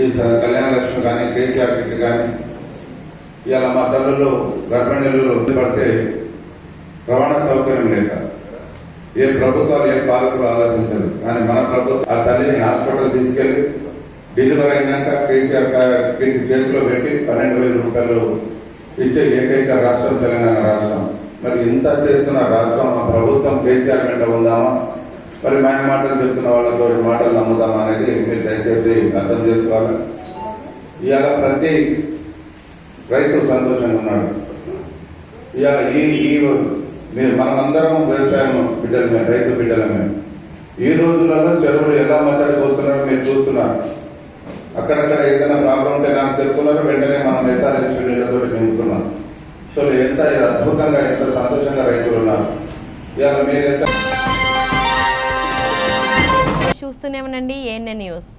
Speaker 24: ఈ కళ్యాణ లక్ష్మి కానీ, కేసీఆర్ కిట్ కానీ, ఇలా మా తల్లులు గర్భిణీలు పడితే రవాణా సౌకర్యం లేక ఏ ప్రభుత్వాలు ఏ పాలకులు ఆలోచించరు. కానీ మన ప్రభుత్వం ఆ తల్లిని హాస్పిటల్ తీసుకెళ్లి డెలివరీ అయినాక కేసీఆర్ కిట్ చేతిలో పెట్టి 12,000 రూపాయలు ఇచ్చే ఏకైక రాష్ట్రం తెలంగాణ రాష్ట్రం. మరి ఇంత చేస్తున్న రాష్ట్రం మా ప్రభుత్వం కేసీఆర్ వెంట ఉందామా, మరి మాయ మాటలు చెప్తున్న వాళ్ళతో మాటలు నమ్ముదామా అనేది మీరు దయచేసి అర్థం చేసుకోవాలి. ఇవాళ ప్రతి రైతు సంతోషంగా ఉన్నాడు. ఇవాళ మీరు మనమందరం వ్యవసాయం బిడ్డలమే, రైతు బిడ్డలమే. ఈ రోజులలో చెరువులు ఎలా మద్దతుకు వస్తున్నారో మీరు చూస్తున్నారు. అక్కడక్కడ ఏదైనా ప్రాబ్లం ఉంటే నాకు చెప్పుకున్నారు, వెంటనే మనం ఎస్ఆర్ఎస్ నీళ్ళతో నింపుతున్నాం. సో ఎంత అద్భుతంగా, ఎంత సంతోషంగా రైతులు ఉన్నారు. ఇవాళ మీరు ఎంత
Speaker 1: చూస్తూనే ఉండండి ANN న్యూస్.